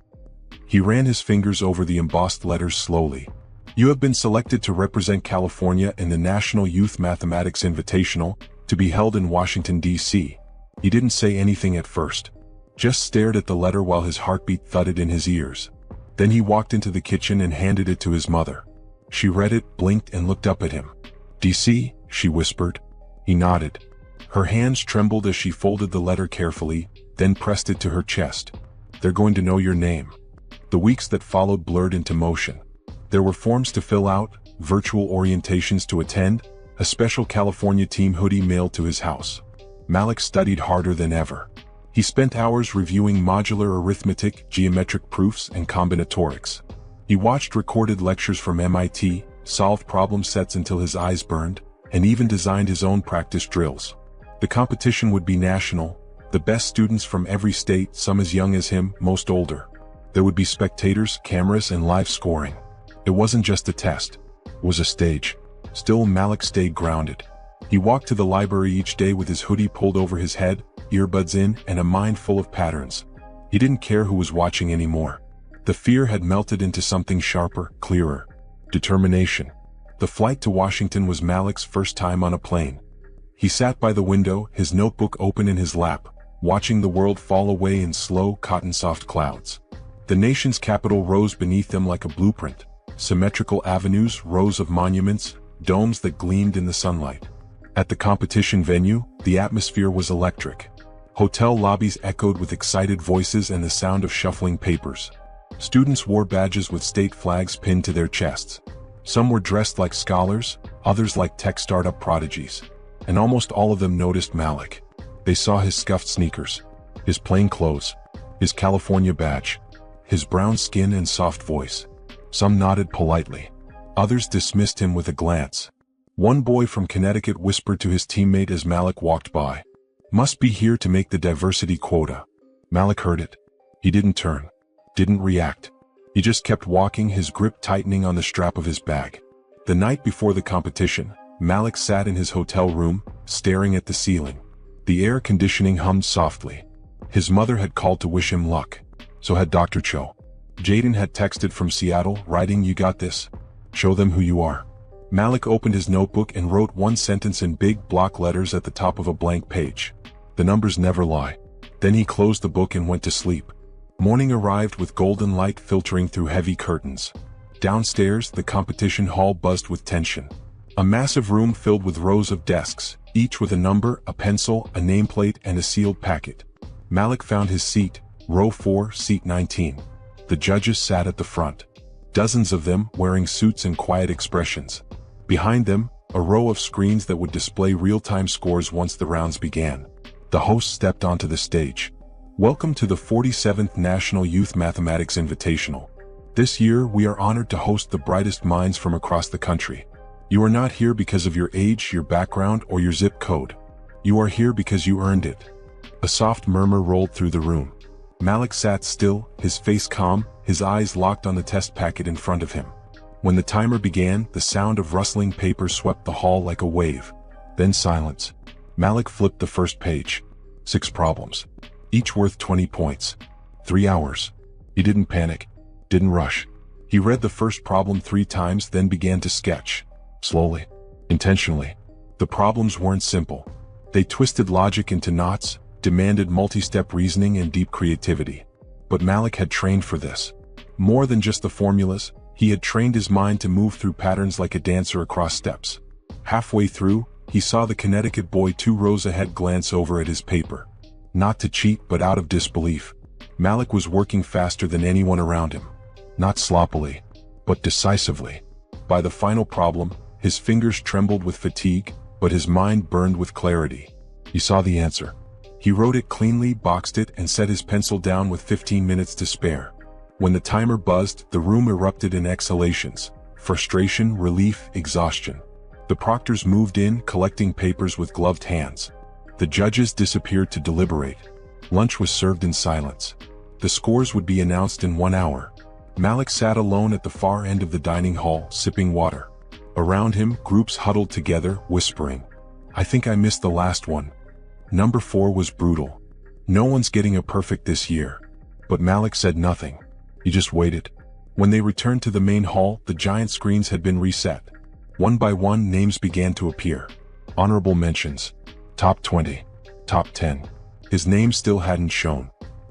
He ran his fingers over the embossed letters slowly. "You have been selected to represent California in the National Youth Mathematics Invitational, to be held in Washington, D.C. He didn't say anything at first. Just stared at the letter while his heartbeat thudded in his ears. Then he walked into the kitchen and handed it to his mother. She read it, blinked and looked up at him. "D.C.?" she whispered. He nodded. Her hands trembled as she folded the letter carefully, then pressed it to her chest. "They're going to know your name." The weeks that followed blurred into motion. There were forms to fill out, virtual orientations to attend, a special California team hoodie mailed to his house. Malik studied harder than ever. He spent hours reviewing modular arithmetic, geometric proofs, and combinatorics. He watched recorded lectures from MIT, solved problem sets until his eyes burned, and even designed his own practice drills. The competition would be national, the best students from every state, some as young as him, most older. There would be spectators, cameras, and live scoring. It wasn't just a test. It was a stage. Still, Malik stayed grounded. He walked to the library each day with his hoodie pulled over his head, earbuds in, and a mind full of patterns. He didn't care who was watching anymore. The fear had melted into something sharper, clearer. Determination. The flight to Washington was Malik's first time on a plane. He sat by the window, his notebook open in his lap, watching the world fall away in slow, cotton-soft clouds. The nation's capital rose beneath them like a blueprint. Symmetrical avenues, rows of monuments, domes that gleamed in the sunlight. At the competition venue, the atmosphere was electric. Hotel lobbies echoed with excited voices and the sound of shuffling papers. Students wore badges with state flags pinned to their chests. Some were dressed like scholars, others like tech startup prodigies. And almost all of them noticed Malik. They saw his scuffed sneakers, his plain clothes, his California badge, his brown skin and soft voice. Some nodded politely. Others dismissed him with a glance. One boy from Connecticut whispered to his teammate as Malik walked by, "Must be here to make the diversity quota." Malik heard it. He didn't turn. Didn't react. He just kept walking, his grip tightening on the strap of his bag. The night before the competition, Malik sat in his hotel room, staring at the ceiling. The air conditioning hummed softly. His mother had called to wish him luck. So had Dr. Cho. Jaden had texted from Seattle, writing, "You got this. Show them who you are." Malik opened his notebook and wrote one sentence in big block letters at the top of a blank page. The numbers never lie. Then he closed the book and went to sleep. Morning arrived with golden light filtering through heavy curtains. Downstairs, the competition hall buzzed with tension. A massive room filled with rows of desks, each with a number, a pencil, a nameplate, and a sealed packet. Malik found his seat, row 4, seat 19. The judges sat at the front. Dozens of them, wearing suits and quiet expressions. Behind them, a row of screens that would display real-time scores once the rounds began. The host stepped onto the stage. Welcome to the 47th National Youth Mathematics Invitational. This year, we are honored to host the brightest minds from across the country. You are not here because of your age, your background, or your zip code. You are here because you earned it. A soft murmur rolled through the room. Malik sat still, his face calm, his eyes locked on the test packet in front of him. When the timer began, the sound of rustling paper swept the hall like a wave. Then silence. Malik flipped the first page. 6 problems. Each worth 20 points. 3 hours. He didn't panic. Didn't rush. He read the first problem 3 times, then began to sketch. Slowly. Intentionally. The problems weren't simple. They twisted logic into knots, demanded multi-step reasoning and deep creativity. But Malik had trained for this. More than just the formulas, he had trained his mind to move through patterns like a dancer across steps. Halfway through, he saw the Connecticut boy 2 rows ahead glance over at his paper. Not to cheat, but out of disbelief. Malik was working faster than anyone around him. Not sloppily, but decisively. By the final problem, his fingers trembled with fatigue, but his mind burned with clarity. He saw the answer. He wrote it cleanly, boxed it, and set his pencil down with 15 minutes to spare. When the timer buzzed, the room erupted in exhalations. Frustration, relief, exhaustion. The proctors moved in, collecting papers with gloved hands. The judges disappeared to deliberate. Lunch was served in silence. The scores would be announced in 1 hour. Malik sat alone at the far end of the dining hall, sipping water. Around him, groups huddled together, whispering. I think I missed the last one. Number 4 was brutal. No one's getting a perfect this year. But Malik said nothing. He just waited. When they returned to the main hall, the giant screens had been reset. One by one, names began to appear. Honorable mentions. Top 20. Top 10. His name still hadn't shown.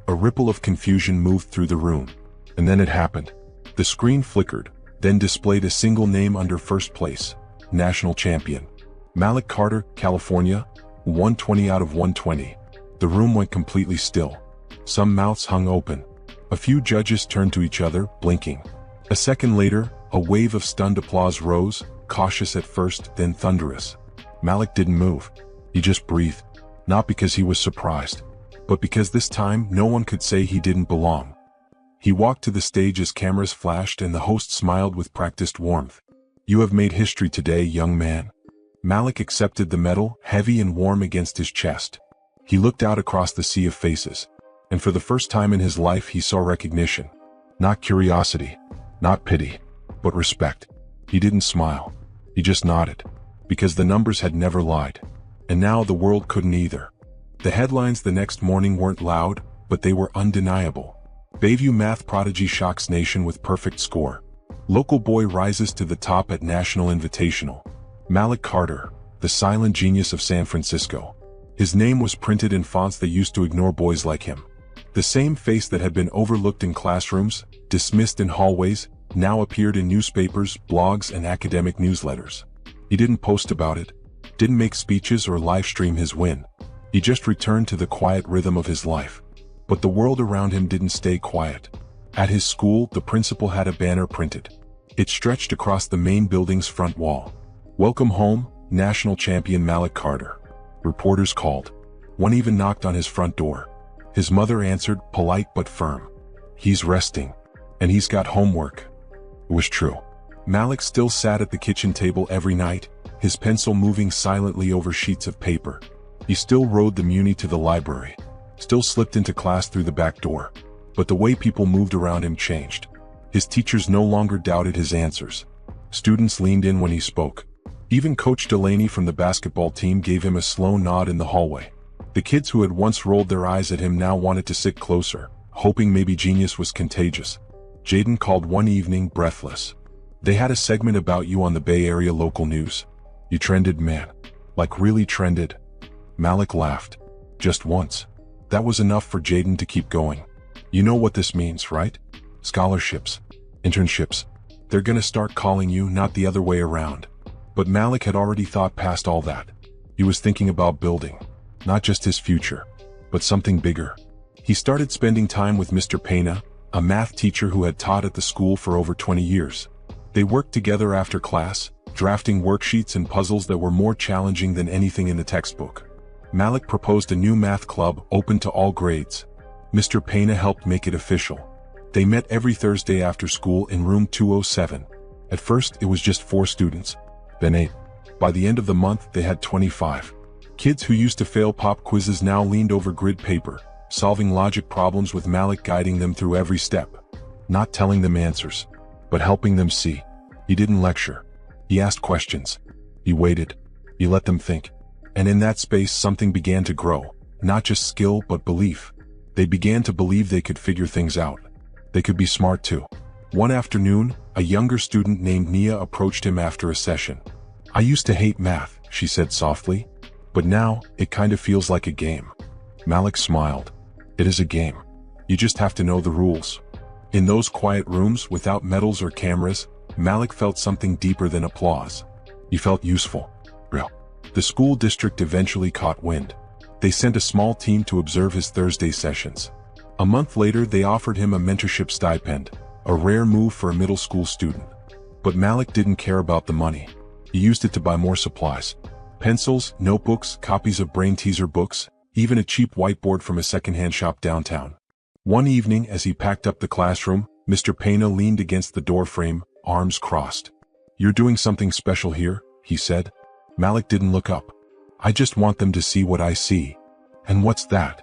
A ripple of confusion moved through the room. And then it happened. The screen flickered, then displayed a single name under first place. National champion. Malik Carter, California, 120 out of 120. The room went completely still. Some mouths hung open. A few judges turned to each other, blinking. A second later, a wave of stunned applause rose, cautious at first, then thunderous. Malik didn't move. He just breathed. Not because he was surprised, but because this time no one could say he didn't belong. He walked to the stage as cameras flashed and the host smiled with practiced warmth. You have made history today, young man. Malik accepted the medal, heavy and warm against his chest. He looked out across the sea of faces, and for the first time in his life he saw recognition. Not curiosity, not pity, but respect. He didn't smile. He just nodded, because the numbers had never lied. And now the world couldn't either. The headlines the next morning weren't loud, but they were undeniable. Bayview math prodigy shocks nation with perfect score. Local boy rises to the top at National Invitational. Malik Carter, the silent genius of San Francisco. His name was printed in fonts that used to ignore boys like him. The same face that had been overlooked in classrooms, dismissed in hallways, now appeared in newspapers, blogs, and academic newsletters. He didn't post about it, didn't make speeches or live stream his win. He just returned to the quiet rhythm of his life. But the world around him didn't stay quiet. At his school, the principal had a banner printed. It stretched across the main building's front wall. Welcome home, national champion Malik Carter. Reporters called. One even knocked on his front door. His mother answered, polite but firm. He's resting. And he's got homework. It was true. Malik still sat at the kitchen table every night, his pencil moving silently over sheets of paper. He still rode the Muni to the library. Still slipped into class through the back door. But the way people moved around him changed. His teachers no longer doubted his answers. Students leaned in when he spoke. Even Coach Delaney from the basketball team gave him a slow nod in the hallway. The kids who had once rolled their eyes at him now wanted to sit closer, hoping maybe genius was contagious. Jaden called one evening, breathless. They had a segment about you on the Bay Area local news. You trended, man. Like really trended. Malik laughed. Just once. That was enough for Jaden to keep going. You know what this means, right? Scholarships. Internships. They're gonna start calling you, not the other way around. But Malik had already thought past all that. He was thinking about building. Not just his future, but something bigger. He started spending time with Mr. Pena, a math teacher who had taught at the school for over 20 years. They worked together after class, drafting worksheets and puzzles that were more challenging than anything in the textbook. Malik proposed a new math club open to all grades. Mr. Pena helped make it official. They met every Thursday after school in room 207. At first, it was just 4 students, then 8. By the end of the month, they had 25. Kids who used to fail pop quizzes now leaned over grid paper, solving logic problems with Malik guiding them through every step. Not telling them answers, but helping them see. He didn't lecture. He asked questions. He waited. He let them think. And in that space, something began to grow. Not just skill, but belief. They began to believe they could figure things out. They could be smart too. One afternoon, a younger student named Nia approached him after a session. "I used to hate math," she said softly, "but now, it kind of feels like a game." Malik smiled. "It is a game. You just have to know the rules." In those quiet rooms, without medals or cameras, Malik felt something deeper than applause. He felt useful. Real. The school district eventually caught wind. They sent a small team to observe his Thursday sessions. A month later, they offered him a mentorship stipend, a rare move for a middle school student. But Malik didn't care about the money. He used it to buy more supplies. Pencils, notebooks, copies of brain teaser books, even a cheap whiteboard from a secondhand shop downtown. One evening, as he packed up the classroom, Mr. Pena leaned against the doorframe, arms crossed. "You're doing something special here," he said. Malik didn't look up. "I just want them to see what I see." "And what's that?"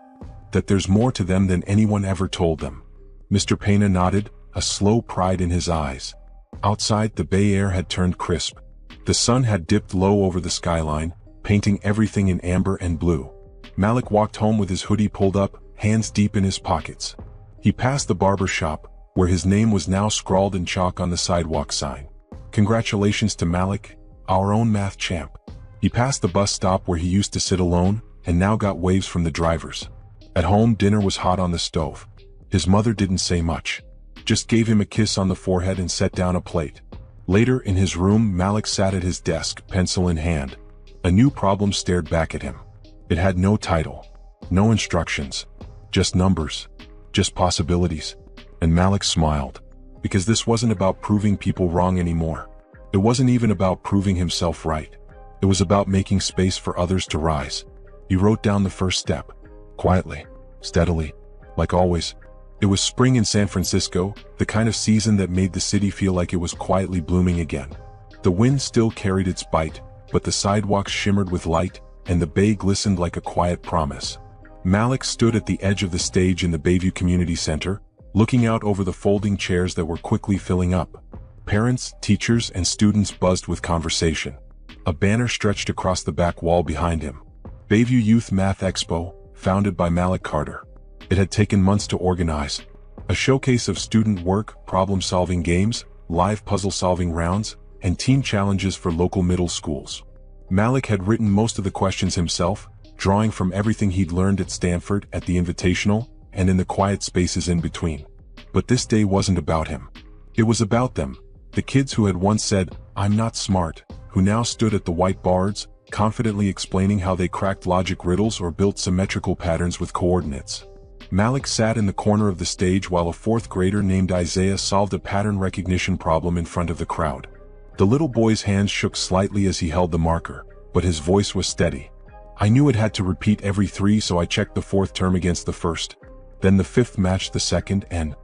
"That there's more to them than anyone ever told them." Mr. Pena nodded, a slow pride in his eyes. Outside, the Bay Air had turned crisp. The sun had dipped low over the skyline, painting everything in amber and blue. Malik walked home with his hoodie pulled up, hands deep in his pockets. He passed the barber shop, where his name was now scrawled in chalk on the sidewalk sign. "Congratulations to Malik, our own math champ." He passed the bus stop where he used to sit alone, and now got waves from the drivers. At home, dinner was hot on the stove. His mother didn't say much. Just gave him a kiss on the forehead and set down a plate. Later, in his room, Malik sat at his desk, pencil in hand. A new problem stared back at him. It had no title, no instructions, just numbers, just possibilities. And Malik smiled, because this wasn't about proving people wrong anymore. It wasn't even about proving himself right. It was about making space for others to rise. He wrote down the first step, quietly, steadily, like always. It was spring in San Francisco, the kind of season that made the city feel like it was quietly blooming again. The wind still carried its bite, but the sidewalks shimmered with light, and the bay glistened like a quiet promise. Malik stood at the edge of the stage in the Bayview Community Center, looking out over the folding chairs that were quickly filling up. Parents, teachers, and students buzzed with conversation. A banner stretched across the back wall behind him. Bayview Youth Math Expo, founded by Malik Carter. It had taken months to organize. A showcase of student work, problem-solving games, live puzzle-solving rounds, and team challenges for local middle schools. Malik had written most of the questions himself, drawing from everything he'd learned at Stanford, at the Invitational, and in the quiet spaces in between. But this day wasn't about him. It was about them, the kids who had once said, "I'm not smart," who now stood at the whiteboards, confidently explaining how they cracked logic riddles or built symmetrical patterns with coordinates. Malik sat in the corner of the stage while a 4th grader named Isaiah solved a pattern recognition problem in front of the crowd. The little boy's hands shook slightly as he held the marker, but his voice was steady. "I knew it had to repeat every 3, so I checked the 4th term against the 1st. Then the 5th matched the 2nd, and..."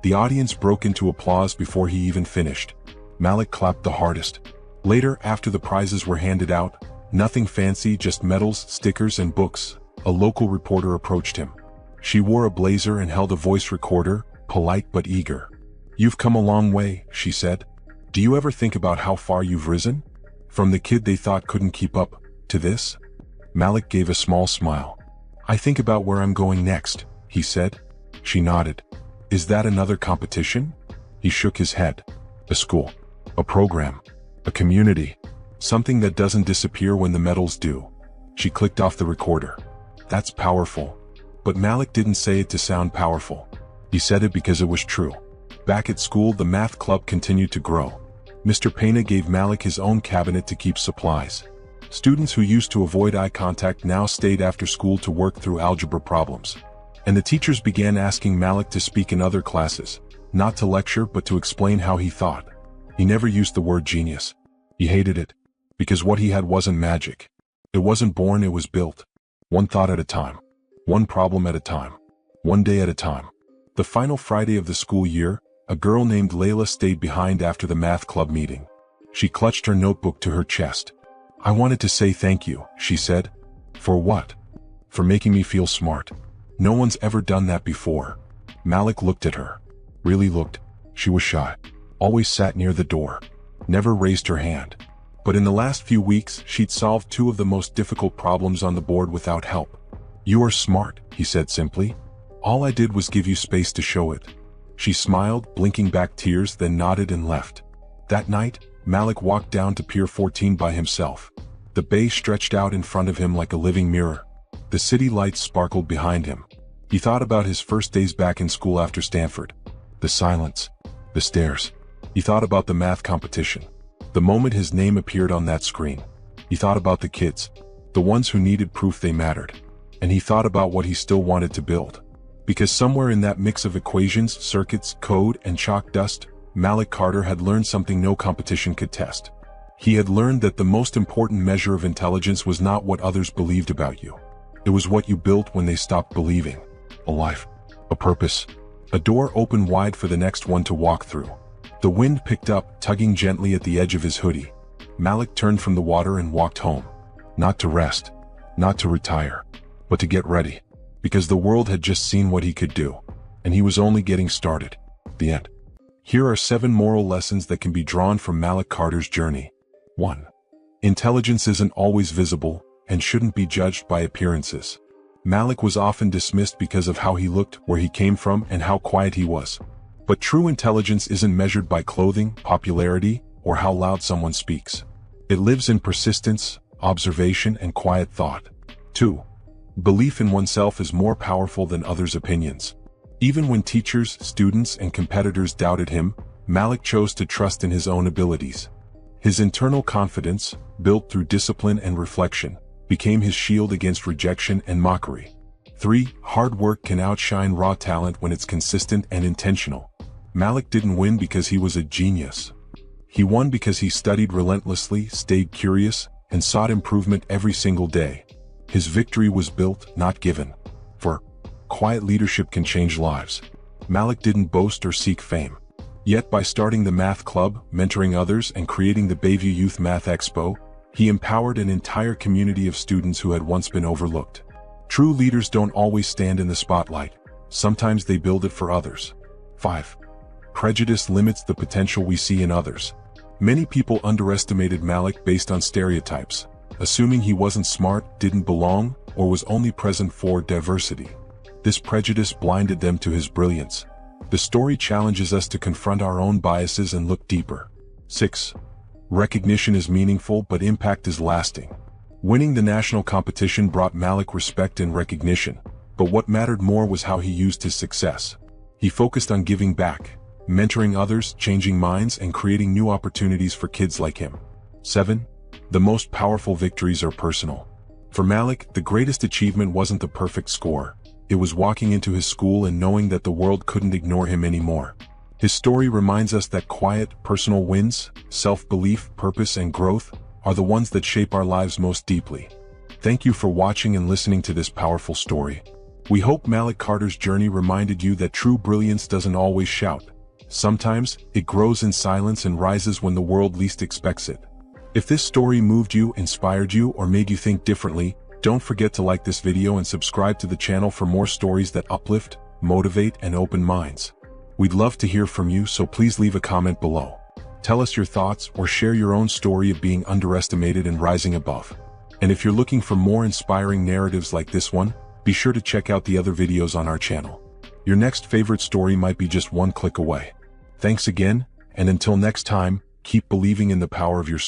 The audience broke into applause before he even finished. Malik clapped the hardest. Later, after the prizes were handed out, nothing fancy, just medals, stickers, and books, a local reporter approached him. She wore a blazer and held a voice recorder, polite but eager. "You've come a long way," she said. "Do you ever think about how far you've risen? From the kid they thought couldn't keep up, to this?" Malik gave a small smile. "I think about where I'm going next," he said. She nodded. "Is that another competition?" He shook his head. "A school. A program. A community. Something that doesn't disappear when the medals do." She clicked off the recorder. "That's powerful." But Malik didn't say it to sound powerful. He said it because it was true. Back at school, the math club continued to grow. Mr. Pena gave Malik his own cabinet to keep supplies. Students who used to avoid eye contact now stayed after school to work through algebra problems. And the teachers began asking Malik to speak in other classes, not to lecture but to explain how he thought. He never used the word genius. He hated it, because what he had wasn't magic. It wasn't born, it was built. One thought at a time. One problem at a time. One day at a time. The final Friday of the school year, a girl named Layla stayed behind after the math club meeting. She clutched her notebook to her chest. "I wanted to say thank you," she said. "For what?" "For making me feel smart. No one's ever done that before." Malik looked at her. Really looked. She was shy. Always sat near the door. Never raised her hand. But in the last few weeks, she'd solved two of the most difficult problems on the board without help. "You are smart," he said simply. "All I did was give you space to show it." She smiled, blinking back tears, then nodded and left. That night, Malik walked down to Pier 14 by himself. The bay stretched out in front of him like a living mirror. The city lights sparkled behind him. He thought about his first days back in school after Stanford. The silence. The stares. He thought about the math competition. The moment his name appeared on that screen. He thought about the kids. The ones who needed proof they mattered. And he thought about what he still wanted to build. Because somewhere in that mix of equations, circuits, code, and chalk dust, Malik Carter had learned something no competition could test. He had learned that the most important measure of intelligence was not what others believed about you. It was what you built when they stopped believing. A life. A purpose. A door opened wide for the next one to walk through. The wind picked up, tugging gently at the edge of his hoodie. Malik turned from the water and walked home. Not to rest. Not to retire. But to get ready. Because the world had just seen what he could do. And he was only getting started. The end. Here are 7 moral lessons that can be drawn from Malik Carter's journey. 1. Intelligence isn't always visible, and shouldn't be judged by appearances. Malik was often dismissed because of how he looked, where he came from, and how quiet he was. But true intelligence isn't measured by clothing, popularity, or how loud someone speaks. It lives in persistence, observation, and quiet thought. 2. Belief in oneself is more powerful than others' opinions. Even when teachers, students, and competitors doubted him, Malik chose to trust in his own abilities. His internal confidence, built through discipline and reflection, became his shield against rejection and mockery. 3. Hard work can outshine raw talent when it's consistent and intentional. Malik didn't win because he was a genius. He won because he studied relentlessly, stayed curious, and sought improvement every single day. His victory was built, not given. 4. Quiet leadership can change lives. Malik didn't boast or seek fame. Yet by starting the math club, mentoring others, and creating the Bayview Youth Math Expo, he empowered an entire community of students who had once been overlooked. True leaders don't always stand in the spotlight. Sometimes they build it for others. 5. Prejudice limits the potential we see in others. Many people underestimated Malik based on stereotypes, assuming he wasn't smart, didn't belong, or was only present for diversity. This prejudice blinded them to his brilliance. The story challenges us to confront our own biases and look deeper. 6. Recognition is meaningful, but impact is lasting. Winning the national competition brought Malik respect and recognition, but what mattered more was how he used his success. He focused on giving back, mentoring others, changing minds, and creating new opportunities for kids like him. 7. The most powerful victories are personal. For Malik, the greatest achievement wasn't the perfect score. It was walking into his school and knowing that the world couldn't ignore him anymore. His story reminds us that quiet, personal wins, self-belief, purpose, and growth are the ones that shape our lives most deeply. Thank you for watching and listening to this powerful story. We hope Malik Carter's journey reminded you that true brilliance doesn't always shout. Sometimes, it grows in silence and rises when the world least expects it. If this story moved you, inspired you, or made you think differently, don't forget to like this video and subscribe to the channel for more stories that uplift, motivate, and open minds. We'd love to hear from you, so please leave a comment below. Tell us your thoughts or share your own story of being underestimated and rising above. And if you're looking for more inspiring narratives like this one, be sure to check out the other videos on our channel. Your next favorite story might be just one click away. Thanks again, and until next time, keep believing in the power of your story.